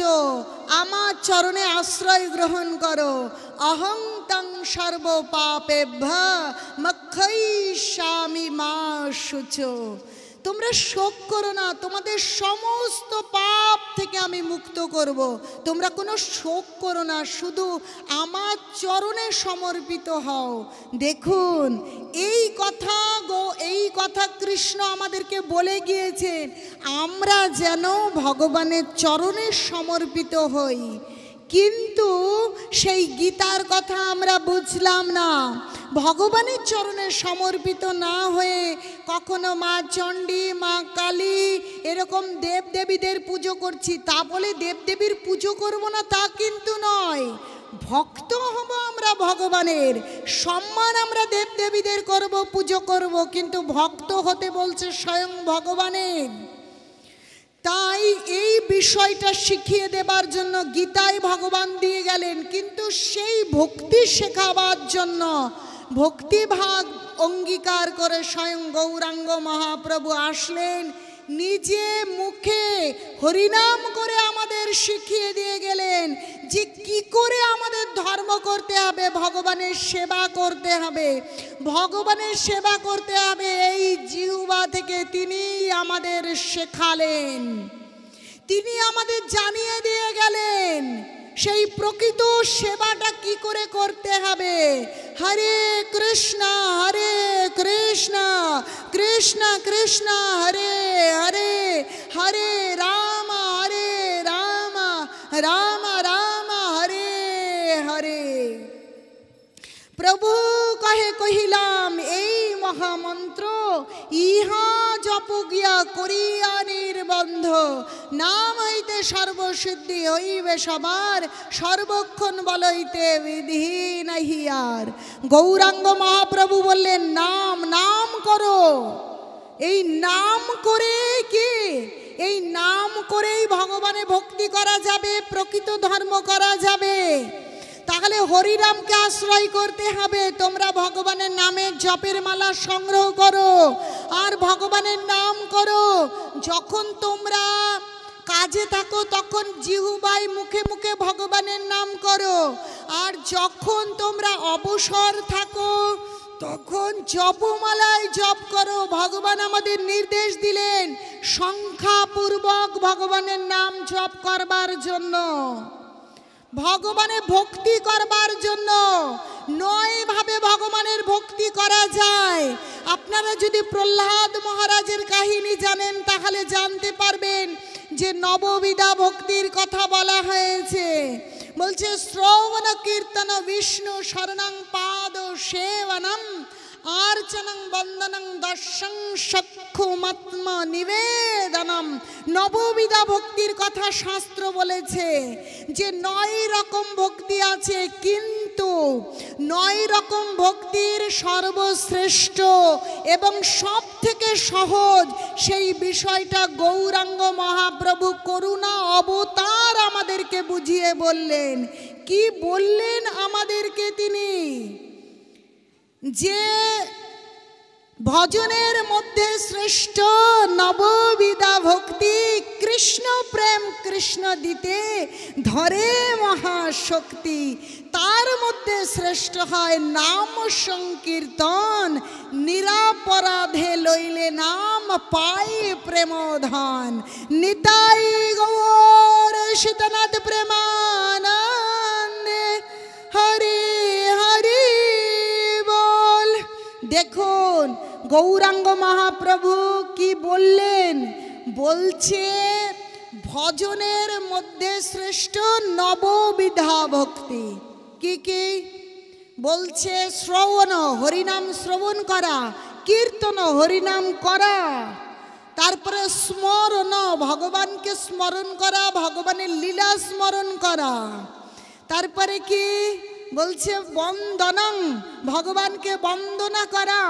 আমার চরণে আশ্রয় গ্রহণ করো। অহং তং সর্বপাপেভ্যো মোক্ষয়িষ্যামি মা শুচো। তোমরা শোক করো না, তোমাদের সমস্ত পাপ থেকে আমি মুক্ত করব। তোমরা কোনো শোক করো না, শুধু আমার চরণে সমর্পিত হও। দেখুন এই কথা কৃষ্ণ আমাদেরকে বলে গিয়েছেন, আমরা যেন ভগবানের চরণে সমর্পিত হই। কিন্তু সেই গীতার কথা আমরা বুঝলাম না। ভগবানের চরণে সমর্পিত না হয়ে কখনো মা চণ্ডী, মা কালী, এরকম দেবদেবীদের পুজো করছি। তা বলে দেবদেবীর পুজো করব না তা কিন্তু নয়। ভক্ত হব আমরা ভগবানের, সম্মান আমরা দেবদেবীদের করব, পুজো করব, কিন্তু ভক্ত হতে বলছে স্বয়ং ভগবানের। তাই এই বিষয়টা শিখিয়ে দেবার জন্য গীতায় ভগবান দিয়ে গেলেন। কিন্তু সেই ভক্তি শেখাবার জন্য ভক্তিভাগ অঙ্গীকার করে স্বয়ং গৌরাঙ্গ মহাপ্রভু আসলেন, নিজে মুখে হরিনাম করে আমাদের শিখিয়ে দিয়ে গেলেন যে কি করে আমাদের ধর্ম করতে হবে, ভগবানের সেবা করতে হবে। ভগবানের সেবা করতে হবে এই জিহ্বা থেকে তিনি আমাদের শেখালেন, তিনি আমাদের জানিয়ে দিয়ে গেলেন সেই প্রকৃত সেবাটা কি করে করতে হবে। হরে কৃষ্ণ কৃষ্ণ কৃষ্ণ হরে হরে, হরে রাম রাম রাম হরে হরে। প্রভু কহে কহিলাম এই মহামন্ত্র, ইহা জপ গিয়া করিয়া নির্বন্ধ, নাম হইতে সর্বসিদ্ধি হইবে সবার, সর্বক্ষণ বলইতে বিধি নাহি আর। গৌরাঙ্গ মহাপ্রভু বললেন নাম, নাম করো। এই নাম করে কি, এই নাম করেই ভগবানে ভক্তি করা যাবে, প্রকৃত ধর্ম করা যাবে। তাহলে হরিরামকে আশ্রয় করতে হবে। তোমরা ভগবানের নামের জপের মালা সংগ্রহ করো আর ভগবানের নাম করো। যখন তোমরা কাজে থাকো তখন জিহ্বায় মুখে মুখে ভগবানের নাম করো, আর যখন তোমরা অবসর থাকো তখন জপমালায় জপ করো। ভগবান আমাদের নির্দেশ দিলেন সংখ্যাপূর্বক ভগবানের নাম জপ করবার জন্য, ভগবানের ভক্তি করবার জন্য। নয় ভাবে ভগবানের ভক্তি করা যায়। আপনারা যদি প্রহ্লাদ মহারাজের কাহিনী জানেন তাহলে জানতে পারবেন যে নববিধা ভক্তির কথা বলা হয়েছে। বলছে শ্রবণ কীর্তন বিষ্ণু শরণং পাদ সেবনম আর্চনং বন্দনং দর্শন সক্ষুমাত্ম নিবেদনম। নববিধা ভক্তির কথা শাস্ত্র বলেছে যে 9 রকম ভক্তি আছে, কিন্তু 9 রকম ভক্তির সর্বশ্রেষ্ঠ এবং সব থেকে সহজ সেই বিষয়টা গৌরাঙ্গ মহাপ্রভু করুণা অবতার আমাদেরকে বুঝিয়ে বললেন। কি বললেন আমাদেরকে তিনি? যে ভজনের মধ্যে শ্রেষ্ঠ নববিধা ভক্তি, কৃষ্ণ প্রেম কৃষ্ণ দিতে ধরে মহাশক্তি। তার মধ্যে শ্রেষ্ঠ হয় নাম সংকীর্তন, নিরাপরাধে লইলে নাম পাই প্রেমধন। নিতাই গৌর সীতানাথ প্রেমানন্দে, হরি হরি বল। দেখুন গৌরাঙ্গ মহাপ্রভু কি বললেন, বলছে ভজনের মধ্যে শ্রেষ্ঠ নববিধা ভক্তি। কি কি বলছে? শ্রবণ, হরিনাম শ্রবণ করা, কীর্তন হরিনাম করা, তারপরে স্মরণ, ভগবানকে স্মরণ করা, ভগবানের লীলা স্মরণ করা, তারপরে কি বলছে? বন্দনং, ভগবানকে বন্দনা করা,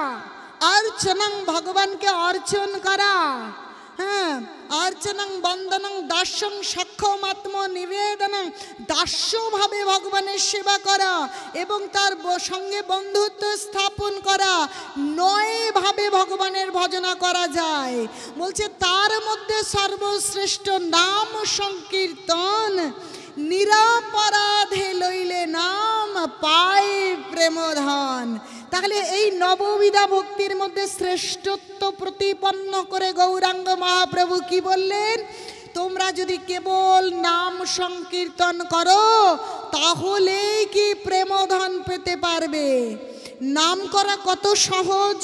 অর্চনং, ভগবানকে অর্চন করা, হ্যাঁ, অর্চনং বন্দনং দাস্যং সক্ষমাত্ম নিবেদনং, দাস্যভাবে ভগবানের সেবা করা এবং তার সঙ্গে বন্ধুত্ব স্থাপন করা, নয়ভাবে ভগবানের ভজনা করা যায়। বলছে তার মধ্যে সর্বশ্রেষ্ঠ নাম সংকীর্তন, নিরাপরাধে লইলে নাম পাই প্রেমধন। তাহলে এই নববিধা ভক্তির মধ্যে শ্রেষ্ঠত্ব প্রতিপন্ন করে গৌরাঙ্গ মহাপ্রভু কি বললেন? তোমরা যদি কেবল নাম সংকীর্তন করো তাহলেই কি প্রেমধন পেতে পারবে। নাম করা কত সহজ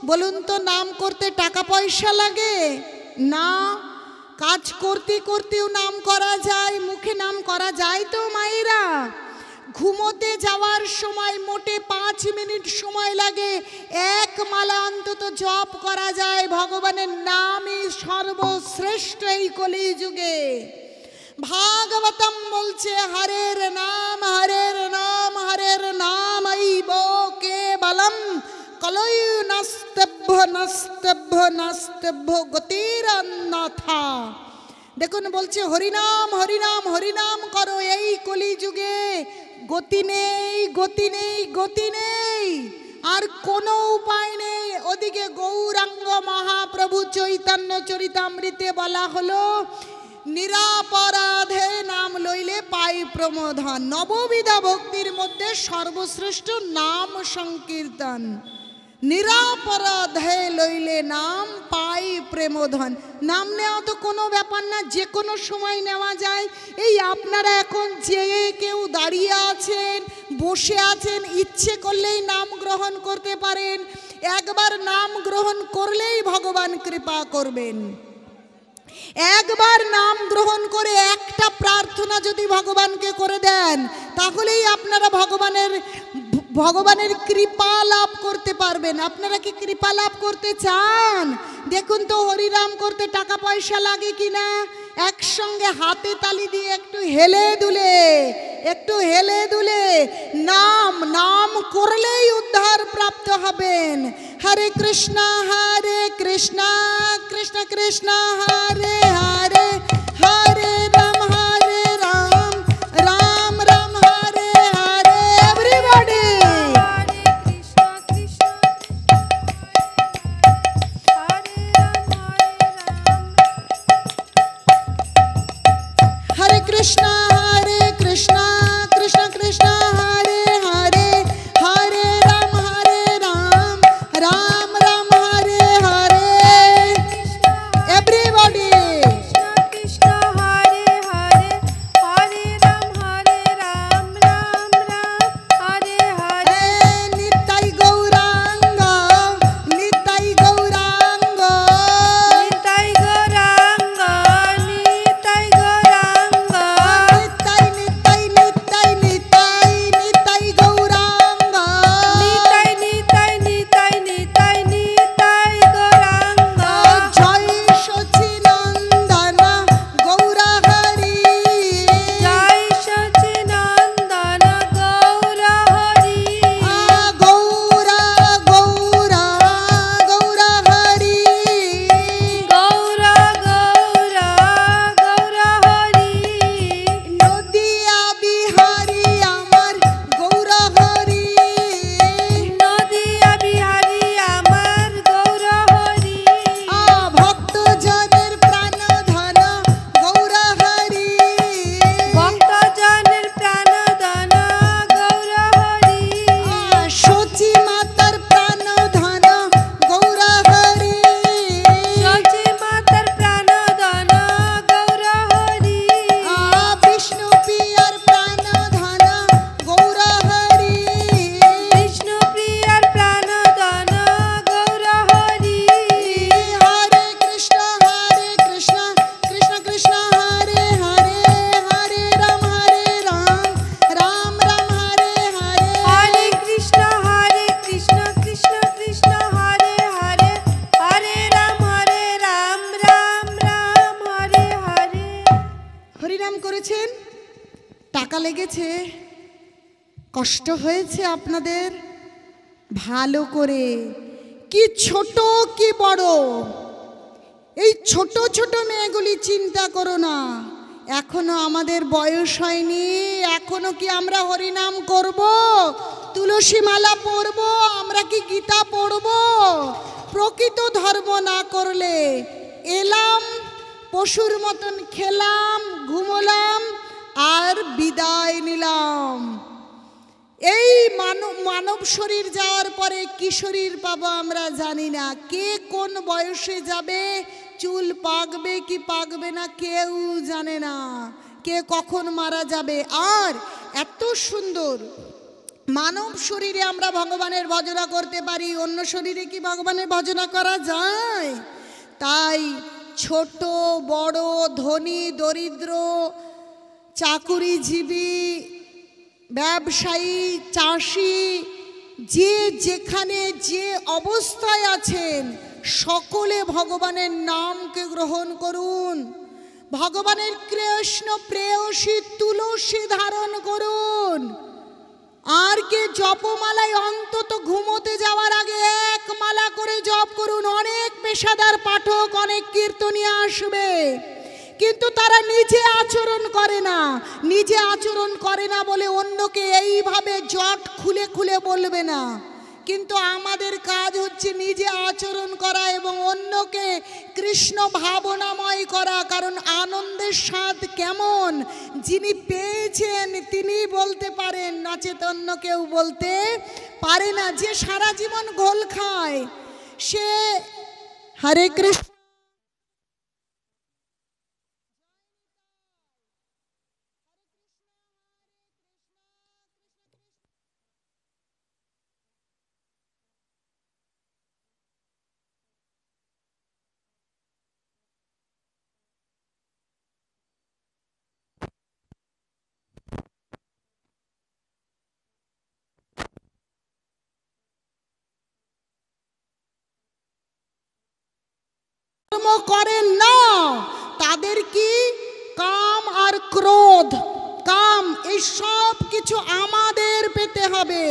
বলুন তো? নাম করতে টাকা পয়সা লাগে না, কাজ করতে করতেও নাম করা যায়, মুখে নাম করা যায় তো মায়েরা। ঘুমোতে যাওয়ার সময় মোটে 5 মিনিট সময় লাগে, এক মালা অন্তত জপ করা যায়। ভগবানের নামই সর্বশ্রেষ্ঠ এই কলি যুগে। ভাগবতম বলছে হরের নাম হরের নাম হরের নাম এইব কেবলম কলয়ু নস্তভ্য নস্তভ্য নস্তভ্য গতির অন্যথা। দেখুন বলছে হরিনাম হরিনাম হরিনাম করো, এই কলি যুগে গতি নেই গতি নেই গতি নেই, আর কোনো উপায় নেই। ওদিকে গৌরাঙ্গ মহাপ্রভু চৈতন্য চরিতামৃতে বলা হলো নিরাপরাধে নাম লইলে পাই প্রমোধন। নববিধা ভক্তির মধ্যে সর্বশ্রেষ্ঠ নাম সংকীর্তন, নিরাপরাধে লইলে নাম পাই প্রেমধন। নাম নেওয়া তো কোনো ব্যাপার না, যে কোনো সময় নেওয়া যায়। এই আপনারা এখন যে কেউ দাঁড়িয়ে আছেন, বসে আছেন, ইচ্ছে করলেই নাম গ্রহণ করতে পারেন। একবার নাম গ্রহণ করলেই ভগবান কৃপা করবেন। একবার নাম গ্রহণ করে একটা প্রার্থনা যদি ভগবানকে করে দেন তাহলেই আপনারা ভগবানের কৃপা লাভ করতে পারবেন। আপনারা কি কৃপা লাভ করতে চান? দেখুন তো হরিনাম করতে টাকা পয়সা লাগে কিনা। একসঙ্গে হাতে তালি দিয়ে একটু হেলে দুলে নাম করলেই উদ্ধার প্রাপ্ত হবেন। হরে কৃষ্ণ কৃষ্ণ কৃষ্ণ হরে হরে, হরে রাম রাম রাম হরে হরে। এভরিবডি হরে কৃষ্ণ কৃষ্ণ কৃষ্ণ হরে হরে, হরে রাম রাম রাম হরে হরে। এভরিবডি ধাক্কা লেগেছে? কষ্ট হয়েছে আপনাদের? ভালো করে, কি ছোট কি বড়, এই ছোট ছোট মেয়েগুলি চিন্তা করো না। এখনো আমাদের বয়স হয়নি, এখনো কি আমরা হরিনাম করব, তুলসী মালা পড়ব, আমরা কি গীতা পড়ব? প্রকৃত ধর্ম না করলে এলাম, পশুর মতন খেলাম, ঘুমোলাম আর বিদায় নিলাম। এই মানব শরীর যাওয়ার পরে কি শরীর পাবো আমরা জানি না। কে কোন বয়সে যাবে, চুল পাকবে কি পাকবে না কেউ জানে না, কে কখন মারা যাবে। আর এত সুন্দর মানব শরীরে আমরা ভগবানের ভজনা করতে পারি, অন্য শরীরে কি ভগবানের ভজনা করা যায়? তাই ছোট বড়, ধনী দরিদ্র, চাকুরিজীবী, ব্যবসায়ী, চাষি, যে যেখানে যে অবস্থায় আছেন সকলে ভগবানের নামকে গ্রহণ করুন। ভগবানের কৃষ্ণ প্রেয়সী তুলসী ধারণ করুন। আর কে জপমালায় অন্তত ঘুমোতে যাওয়ার আগে এক মালা করে জপ করুন। অনেক পেশাদার পাঠক, অনেক কীর্তনীয় আসবে, কিন্তু তারা নিজে আচরণ করে না। নিজে আচরণ করে না বলে অন্যকে এইভাবে জট খুলে খুলে বলবে না। কিন্তু আমাদের কাজ হচ্ছে নিজে আচরণ করা এবং অন্যকে কৃষ্ণ ভাবনাময় করা। কারণ আনন্দের স্বাদ কেমন যিনি পেয়েছেন তিনি বলতে পারেন, নচেত অন্য কেউ বলতে পারে না। যে সারা জীবন ঘোল খায় সে হরে কৃষ্ণ করেন না, তাদের কি কাম আর ক্রোধ। কাম, এই সব কিছু আমাদের পেতে হবে,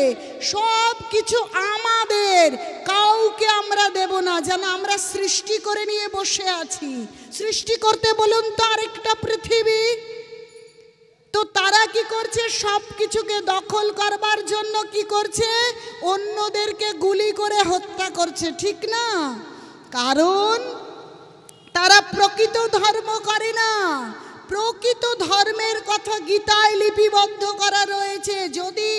সব কিছু আমাদের, কাউকে আমরা দেব না। যেন আমরা সৃষ্টি করে নিয়ে বসে আছি। সৃষ্টি করতে বলুন তো আরেকটা পৃথিবী, তো তারা কি করছে? সব কিছুকে দখল করবার জন্য কি করছে? অন্যদেরকে গুলি করে হত্যা করছে, ঠিক না? কারণ তারা প্রকৃত ধর্ম করে না। প্রকৃত ধর্মের কথা গীতায় লিপিবদ্ধ করা রয়েছে। যদি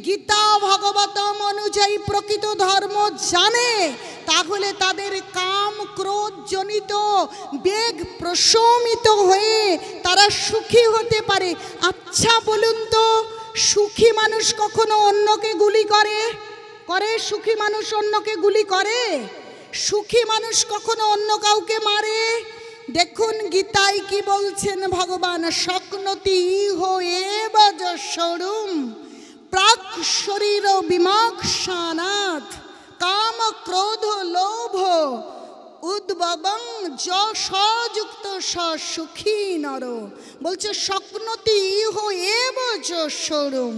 গীতা ভাগবতম অনুযায়ী প্রকৃত ধর্ম জানে তাহলে তাদের কাম ক্রোধ জনিত বেগ প্রশমিত হয়ে তারা সুখী হতে পারে। আচ্ছা বলুন তো, সুখী মানুষ কখনো অন্যকে গুলি করে? সুখী মানুষ অন্যকে গুলি করে? সুখী মানুষ কখনো অন্য কাউকে মারে? দেখুন গীতায় কি বলছেন ভগবান, শক্নতি ইহ এব যশোরুম প্রাক শরীর বিমোক্ষানাৎ কাম ক্রোধ লোভ উদ্ভবং যশযুক্ত সুখী নর। বলছে শক্নতি ইহ এব যশোরুম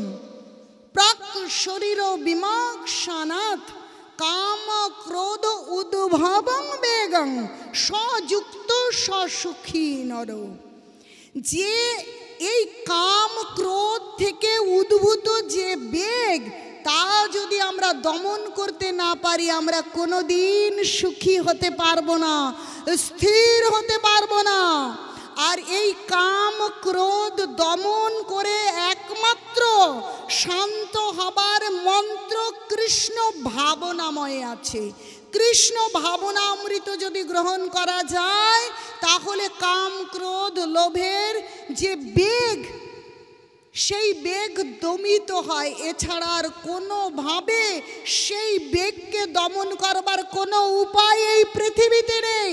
প্রাক শরীর বিমোক্ষানাৎ কাম ক্রোধ উদ্ভবং বেগং সযুক্ত সুখী নর। যে এই কাম ক্রোধ থেকে উদ্ভূত যে বেগ, তা যদি আমরা দমন করতে না পারি আমরা কোনোদিন সুখী হতে পারবো না, স্থির হতে পারবো না। আর এই কাম ক্রোধ দমন করে একমাত্র শান্ত হবার মন্ত্র কৃষ্ণ ভাবনাময় আছে। কৃষ্ণ ভাবনা অমৃত যদি গ্রহণ করা যায় তাহলে কাম ক্রোধ লোভের যে বেগ, সেই বেগ দমিত হয়। এছাড়া আর কোনোভাবে সেই বেগকে দমন করবার কোনো উপায় এই পৃথিবীতে নেই।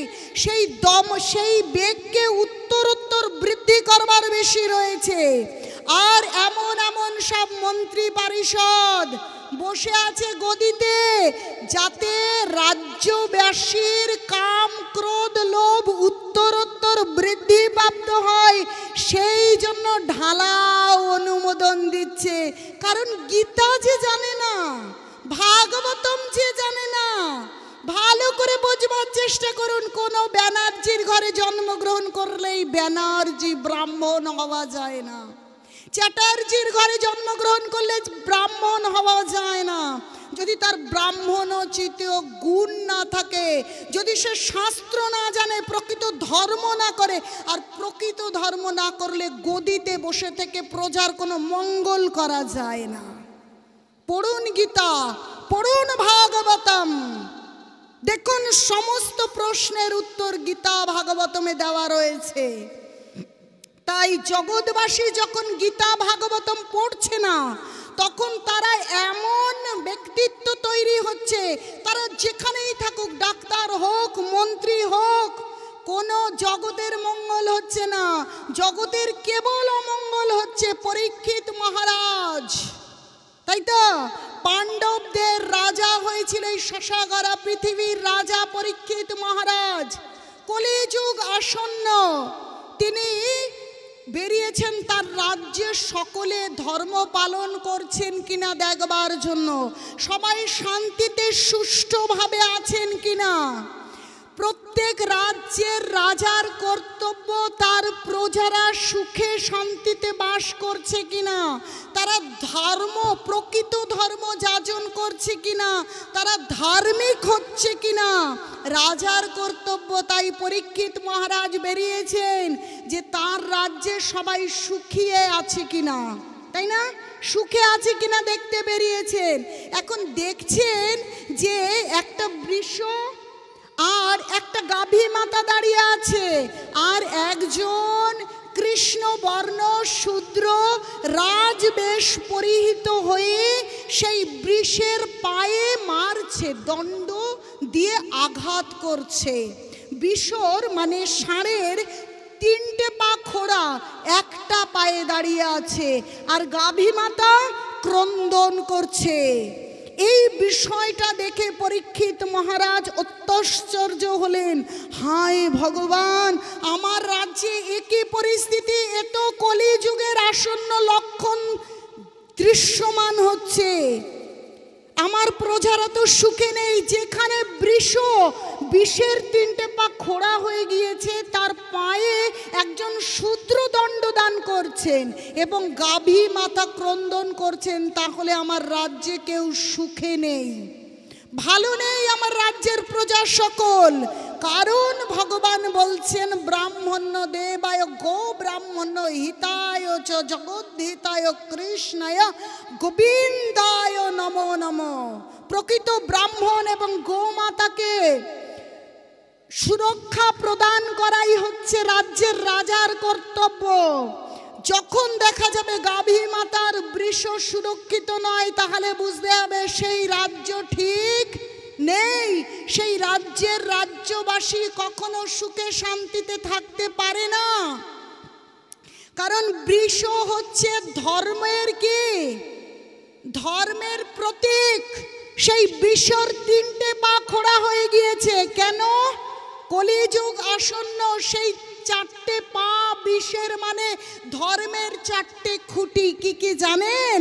সেই বেগকে উত্তরোত্তর বৃদ্ধি করবার বেশি রয়েছে। আর এমন এমন সব মন্ত্রী পরিষদ বসে আছে গদিতে, যাতে রাজ্যবাসীর কাম ক্রোধ লোভ উত্তরোত্তর বৃদ্ধি প্রাপ্ত হয়। সেই জন্য ঢালাও কারণ গীতা যে জানে না, ভাগবতম যে জানে না, ভালো করে বোঝবার চেষ্টা করুন। কোনো ব্যানার্জির ঘরে জন্মগ্রহণ করলেই ব্যানার্জি ব্রাহ্মণ হওয়া যায় না, চ্যাটার্জির ঘরে জন্মগ্রহণ করলে ব্রাহ্মণ হওয়া যায় না। যদি তার ব্রাহ্মণোচিত গুণ না থাকে, যদি সে শাস্ত্র না জানে, প্রকৃত ধর্ম না করে, আর প্রকৃত ধর্ম না করলে গদিতে বসে থেকে প্রজার কোনো মঙ্গল করা যায় না। পড়ুন গীতা, পড়ুন ভাগবতম, দেখুন সমস্ত প্রশ্নের উত্তর গীতা ভাগবতমে দেওয়া রয়েছে। তাই জগৎবাসী যখন গীতা ভাগবতম পড়ছে না, তখন তারা এমন ব্যক্তিত্ব তৈরি হচ্ছে, তারা যেখানেই থাকুক, ডাক্তার হোক, মন্ত্রী হোক, কোনো জগতের মঙ্গল হচ্ছে না, জগতের কেবল অমঙ্গল হচ্ছে। পরীক্ষিত মহারাজ, তাই তো পাণ্ডবদের রাজা হয়েছিল এই শশাগরা পৃথিবীর রাজা পরীক্ষিত মহারাজ। কলিযুগ আসন্ন, তিনি বেরিয়েছেন তার রাজ্যে সকলে ধর্ম পালন করছেন কিনা দেখবার জন্য, সবাই শান্তিতে সুষ্ঠুভাবে আছেন কিনা। প্রত্যেক রাজ্যের রাজার কর্তব্য তার প্রজারা সুখে শান্তিতে বাস করছে কিনা, তারা ধর্ম, প্রকৃত ধর্ম যাজন করছে কিনা, তারা ধার্মিক হচ্ছে কিনা, রাজার কর্তব্য। তাই পরীক্ষিত মহারাজ বেরিয়েছেন যে তার রাজ্যে সবাই সুখিয়ে আছে কিনা, তাই না, সুখে আছে কিনা দেখতে বেরিয়েছেন। এখন দেখছেন যে একটা বৃষ আর একটা গাভী মাতা দাঁড়িয়ে আছে, আর একজন কৃষ্ণ বর্ণ শূদ্র রাজবেশ পরিহিত হয়ে সেই বৃষের পায়ে মারছে, দণ্ড দিয়ে আঘাত করছে। বৃষর মানে ষাঁড়ের তিনটে পা খোড়া, একটা পায়ে দাঁড়িয়ে আছে, আর গাভী মাতা ক্রন্দন করছে। এই বিষয়টা দেখে পরীক্ষিত মহারাজ অত্যাশ্চর্য হলেন। হায় ভগবান, আমার রাজ্যে একই পরিস্থিতি, এত কলিযুগের আসন্ন লক্ষণ দৃশ্যমান হচ্ছে, আমার প্রজারা তো সুখে নেই। যেখানে বিষের তিনটে পা খোড়া হয়ে গিয়েছে, তার পায়ে একজন শূদ্র দণ্ডদান করছেন এবং গাভী মাতা ক্রন্দন করছেন, তাহলে আমার রাজ্যে কেউ সুখে নেই, ভালো নেই আমার রাজ্যের প্রজা সকল। কারণ ভগবান বলছেন ব্রাহ্মণ্য দেবায় গো ব্রাহ্মণ্য হিতায় চ জগদ্ধিতায় কৃষ্ণায় গোবিন্দায় নমো নমো। প্রকৃত ব্রাহ্মণ এবং গোমাতাকে সুরক্ষা প্রদান করাই হচ্ছে রাজ্যের রাজার কর্তব্য। যখন দেখা যাবে গাভী মাতার বৃষ সুরক্ষিত নয়, তাহলে বুঝতে হবে সেই রাজ্য ঠিক নেই, সেই রাজ্যের রাজ্যবাসী কখনো সুখে শান্তিতে থাকতে পারে না। কারণ বৃষ হচ্ছে ধর্মের কি, ধর্মের প্রতীক। সেই বৃষর তিনটে পা খোড়া হয়ে গিয়েছে কেন? কলিযুগ আসন্ন, সেই চারটে পা বিষের মানে ধর্মের চারটে খুঁটি। কি কি জানেন?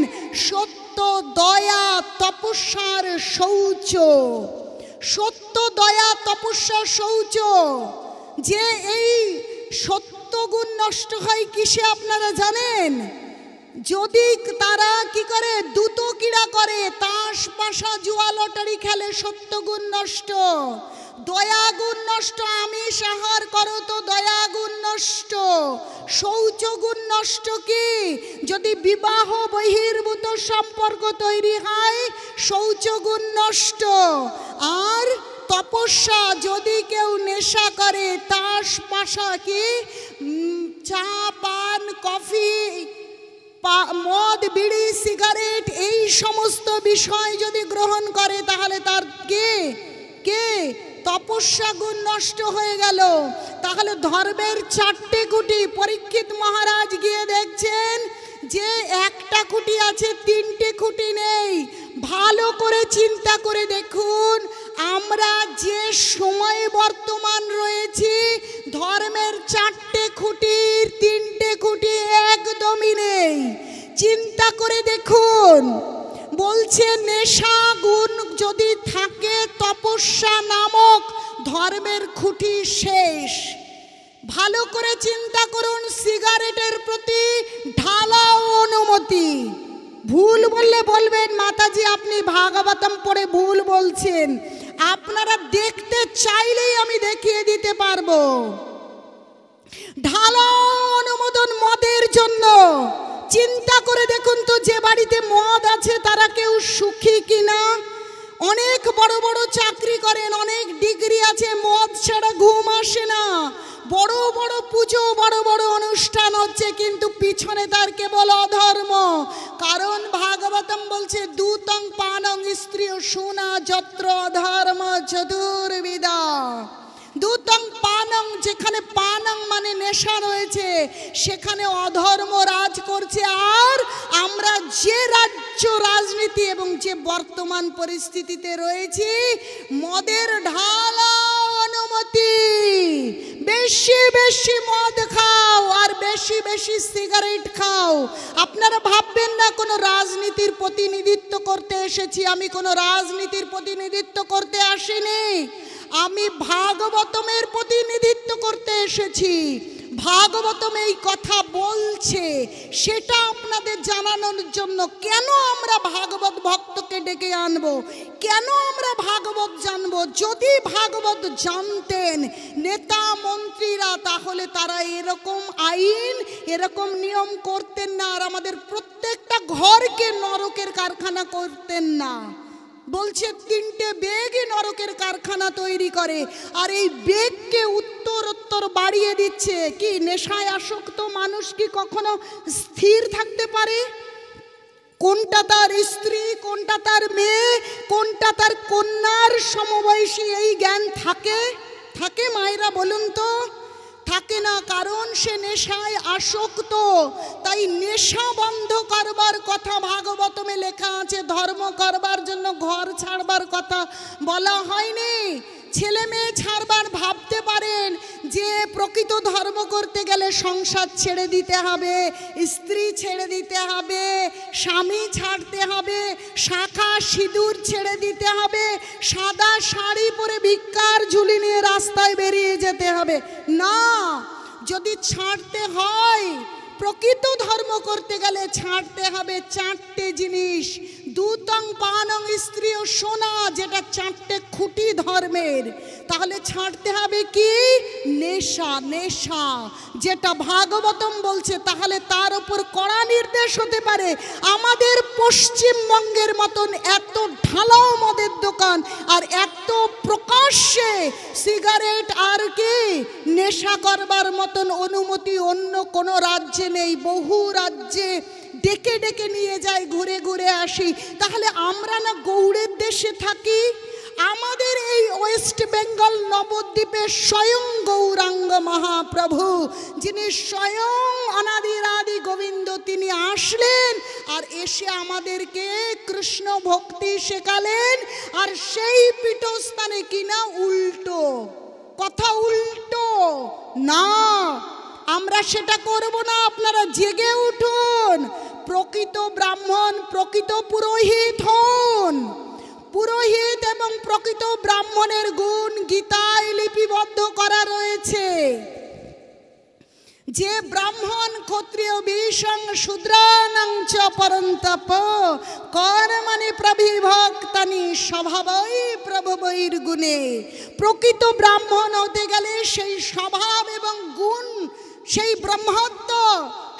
সত্য, দয়া, তপস্যার শৌচ। সত্য, দয়া, তপস্যা, শৌচ। যে এই সত্য গুণ নষ্ট হয় কিসে আপনারা জানেন? যদি তারা কি করে, দ্রুত ক্রীড়া করে, তাস পাশা জুয়া লটারি খেলে, সত্য গুণ নষ্ট। দয়া গুণ নষ্ট, আমিষ আহার করো তো দয়া গুণ নষ্ট। শৌচ গুণ নষ্ট কি? যদি বিবাহ বহির্ভূত সম্পর্ক তৈরি হয়, শৌচ গুণ নষ্ট। আর তপস্যা, যদি কেউ নেশা করে, তাস পাশা কি, চা পান কফি, মদ বিড়ি সিগারেট, এই সমস্ত বিষয় যদি গ্রহণ করে, তাহলে তার কে তপস্যা গুণ নষ্ট হয়ে গেল। তাহলে ধর্মের চারটে খুঁটি। পরীক্ষিত মহারাজ গিয়ে দেখছেন যে একটা খুঁটি আছে, তিনটে খুঁটি নেই। ভালো করে চিন্তা করে দেখুন, আমরা যে সময় বর্তমান রয়েছি, ধর্মের চারটে খুঁটির তিনটে খুঁটি একদমই নেই। চিন্তা করে দেখুন, বলছে নেশা গুণ যদি থাকে তপস্যা নামক ধর্মের খুঁটি শেষ। ভালো করে চিন্তা করুন, সিগারেটের প্রতি ঢালাও অনুমতি। ভুল বললে বলবেন মাতাজি আপনি ভাগবতম পড়ে ভুল বলছেন, আপনারা দেখতে চাইলেই আমি দেখিয়ে দিতে পারবো। ঢালাও অনুমোদন মদের জন্য। চিন্তা করে দেখুন তো, যে বাড়িতে মদ আছে তারা কেউ সুখী কিনা? অনেক বড় বড় চাকরি করেন, অনেক ডিগ্রি আছে, মদ ছাড়া ঘুম আসে না। বড় বড় পুজো, বড় বড় অনুষ্ঠান হচ্ছে, কিন্তু পিছনে তার কেবল অধর্ম। কারণ ভাগবতম বলছে দূতং পানং স্ত্রী শোনা যত্র অধর্ম চতুর্বিধা। দূতং পানং, যেখানে পানং মানে নেশা রয়েছে সেখানে অধর্ম রাজ করছে। আর আমরা যে রাজ্য রাজনীতি এবং যে বর্তমান পরিস্থিতিতে রয়েছি, মদের ঢালা অনুমতি। বেশি বেশি মদ খাও আর বেশি বেশি সিগারেট খাও। আপনারা ভাববেন না কোনো রাজনীতির প্রতিনিধিত্ব করতে এসেছি, আমি কোনো রাজনীতির প্রতিনিধিত্ব করতে আসিনি, আমি ভাগবতমের প্রতিনিধিত্ব করতে এসেছি। ভাগবতম এই কথা বলছে সেটা আপনাদের জানানোর জন্য। কেন আমরা ভাগবত ভক্তকে ডেকে আনবো, কেন আমরা ভাগবত জানবো? যদি ভাগবত জানতেন নেতা মন্ত্রীরা, তাহলে তারা এরকম আইন এরকম নিয়ম করতেন না, আর আমাদের প্রত্যেকটা ঘরকে নরকের কারখানা করতেন না। বলছে 3টে বেগই নরকের কারখানা তৈরি করে, আর এই বেগকে উত্তরোত্তর বাড়িয়ে দিচ্ছে। কি নেশায় আসক্ত মানুষ কি কখনো স্থির থাকতে পারে? কোনটা তার স্ত্রী, কোনটা তার মেয়ে, কোনটা তার কন্যার সমবয়সী, এই জ্ঞান থাকে? থাকে মায়েরা বলুন তো? থাকে না, কারণ সে নেশায় আসক্ত। তাই নেশা বন্ধ করবার কথা ভাগবতমে লেখা আছে, ধর্ম করবার জন্য ঘর ছাড়বার কথা বলা হয়নি। ছেলে মেয়ে ছাড়বার ভাবতে পারেন যে প্রকৃত ধর্ম করতে গেলে সংসার ছেড়ে দিতে হবে, স্ত্রী ছেড়ে দিতে হবে, স্বামী ছাড়তে হবে, শাখা সিঁদুর ছেড়ে দিতে হবে, সাদা শাড়ি পরে ভিক্ষার ঝুলি নিয়ে রাস্তায় বেরিয়ে যেতে হবে। না, যদি ছাড়তে হয়, প্রকৃত ধর্ম করতে গেলে ছাড়তে হবে 4টে জিনিস। দূতং পানং স্ত্রী ও সোনা, যেটা 4টে খুঁটি ধর্মের। তাহলে ছাড়তে হবে কি? নেশা। নেশা যেটা ভাগবতম বলছে, তাহলে তার উপর কড়া নির্দেশ হতে পারে। আমাদের পশ্চিমবঙ্গের মতন এত ঢালাও মদের দোকান আর এত প্রকাশ্যে সিগারেট আর কি নেশা করবার মতন অনুমতি অন্য কোনো রাজ্যে নেই। বহু রাজ্যে ডেকে ডেকে নিয়ে যায়, ঘুরে ঘুরে আসি। তাহলে আমরা না গৌড়ের দেশে থাকি? আমাদের এই ওয়েস্ট বেঙ্গল নবদ্বীপে স্বয়ং গৌরাঙ্গ মহাপ্রভু, যিনি স্বয়ং অনাদির আদি গোবিন্দ, তিনি আসলেন আর এসে আমাদেরকে কৃষ্ণ ভক্তি শেখালেন। আর সেই পীঠস্থানে কিনা উল্টো কথা, উল্টো না, আমরা সেটা করব না। আপনারা জেগে উঠুন, প্রকৃত ব্রাহ্মণ, প্রকৃত পুরোহিত হন। পুরোহিত এবং প্রকৃত ব্রাহ্মণের গুণ গীতায় লিপিবদ্ধ করা রয়েছে। যে ব্রাহ্মণ ক্ষত্রিয় বিশং শূদ্রাণং চ পরন্তপ কর্মণি প্রবিভক্তানি স্বভাবৈ প্রভবৈর গুণে। প্রকৃত ব্রাহ্মণ হতে গেলে সেই স্বভাব এবং গুণ, সেই ব্রহ্মত্ব,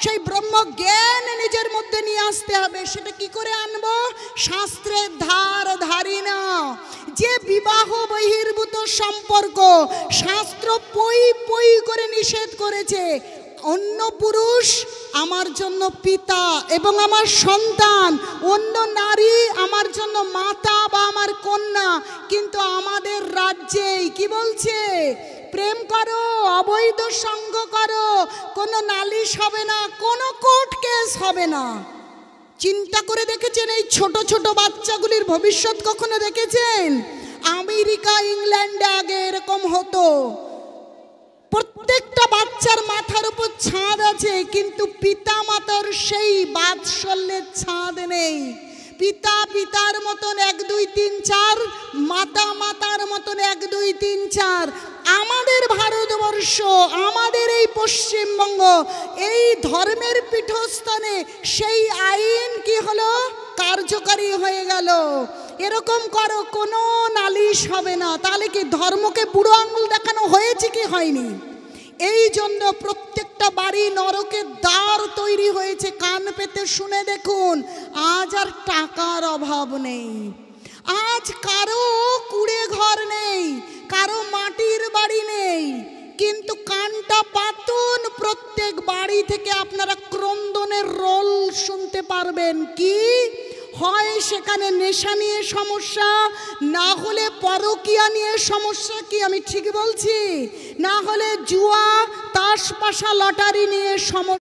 সেই ব্রহ্ম জ্ঞান নিজের মধ্যে নিয়ে আসতে হবে। সেটা কি করে আনবো? শাস্ত্রের ধার ধারি না। যে বিবাহ বহির্ভূত সম্পর্ক শাস্ত্র পই পই করে নিষেধ করেছে। অন্য পুরুষ আমার জন্য পিতা এবং আমার সন্তান, অন্য নারী আমার জন্য মাতা বা আমার কন্যা। কিন্তু আমাদের রাজ্যেই কি বলছে? প্রেম করো, অবৈধ সঙ্গ করো, কোনো নালিশ হবে না, কোনো কোর্ট কেস হবে না। চিন্তা করে দেখেছেন এই ছোট ছোট বাচ্চাগুলির ভবিষ্যৎ কখনো দেখেছেন? আমেরিকা, ইংল্যান্ডে আগে এরকম হতো। প্রত্যেকটা বাচ্চার মাথার উপর ছাদ আছে, কিন্তু পিতা মাতার সেই বাৎসল্যের ছাদ নেই। পিতা পিতার মতন 1 2 3 4, মাতা মাতার মতন 1 2 3 4। আমাদের ভারতবর্ষ, আমাদের এই পশ্চিমবঙ্গ, এই ধর্মের পীঠস্থানে সেই আইন কি হলো? কার্যকারী হয়ে গেল। এরকম করো, কোনো নালিশ হবে না। তাহলে কি ধর্মকে বুড়ো আঙুল দেখানো হয়েছে কি হয়নি? এই জন্য প্রত্যেকটা বাড়ি নরকের দ্বার তৈরি হয়েছে। কান পেতে শুনে দেখুন, আজ আর টাকার অভাব নেই, আজ কারো কুড়ে ঘর নেই, কারো মাটির বাড়ি নেই, কিন্তু কানটা পাতুন, প্রত্যেক বাড়ি থেকে আপনারা ক্রন্দনের রোল শুনতে পারবেন। কি হয় সেখানে? নেশা নিয়ে সমস্যা, না হলে পরকীয়া নিয়ে সমস্যা। কি আমি ঠিক বলছি? না হলে জুয়া, তাস, পাশা, লটারি নিয়ে সমস্যা।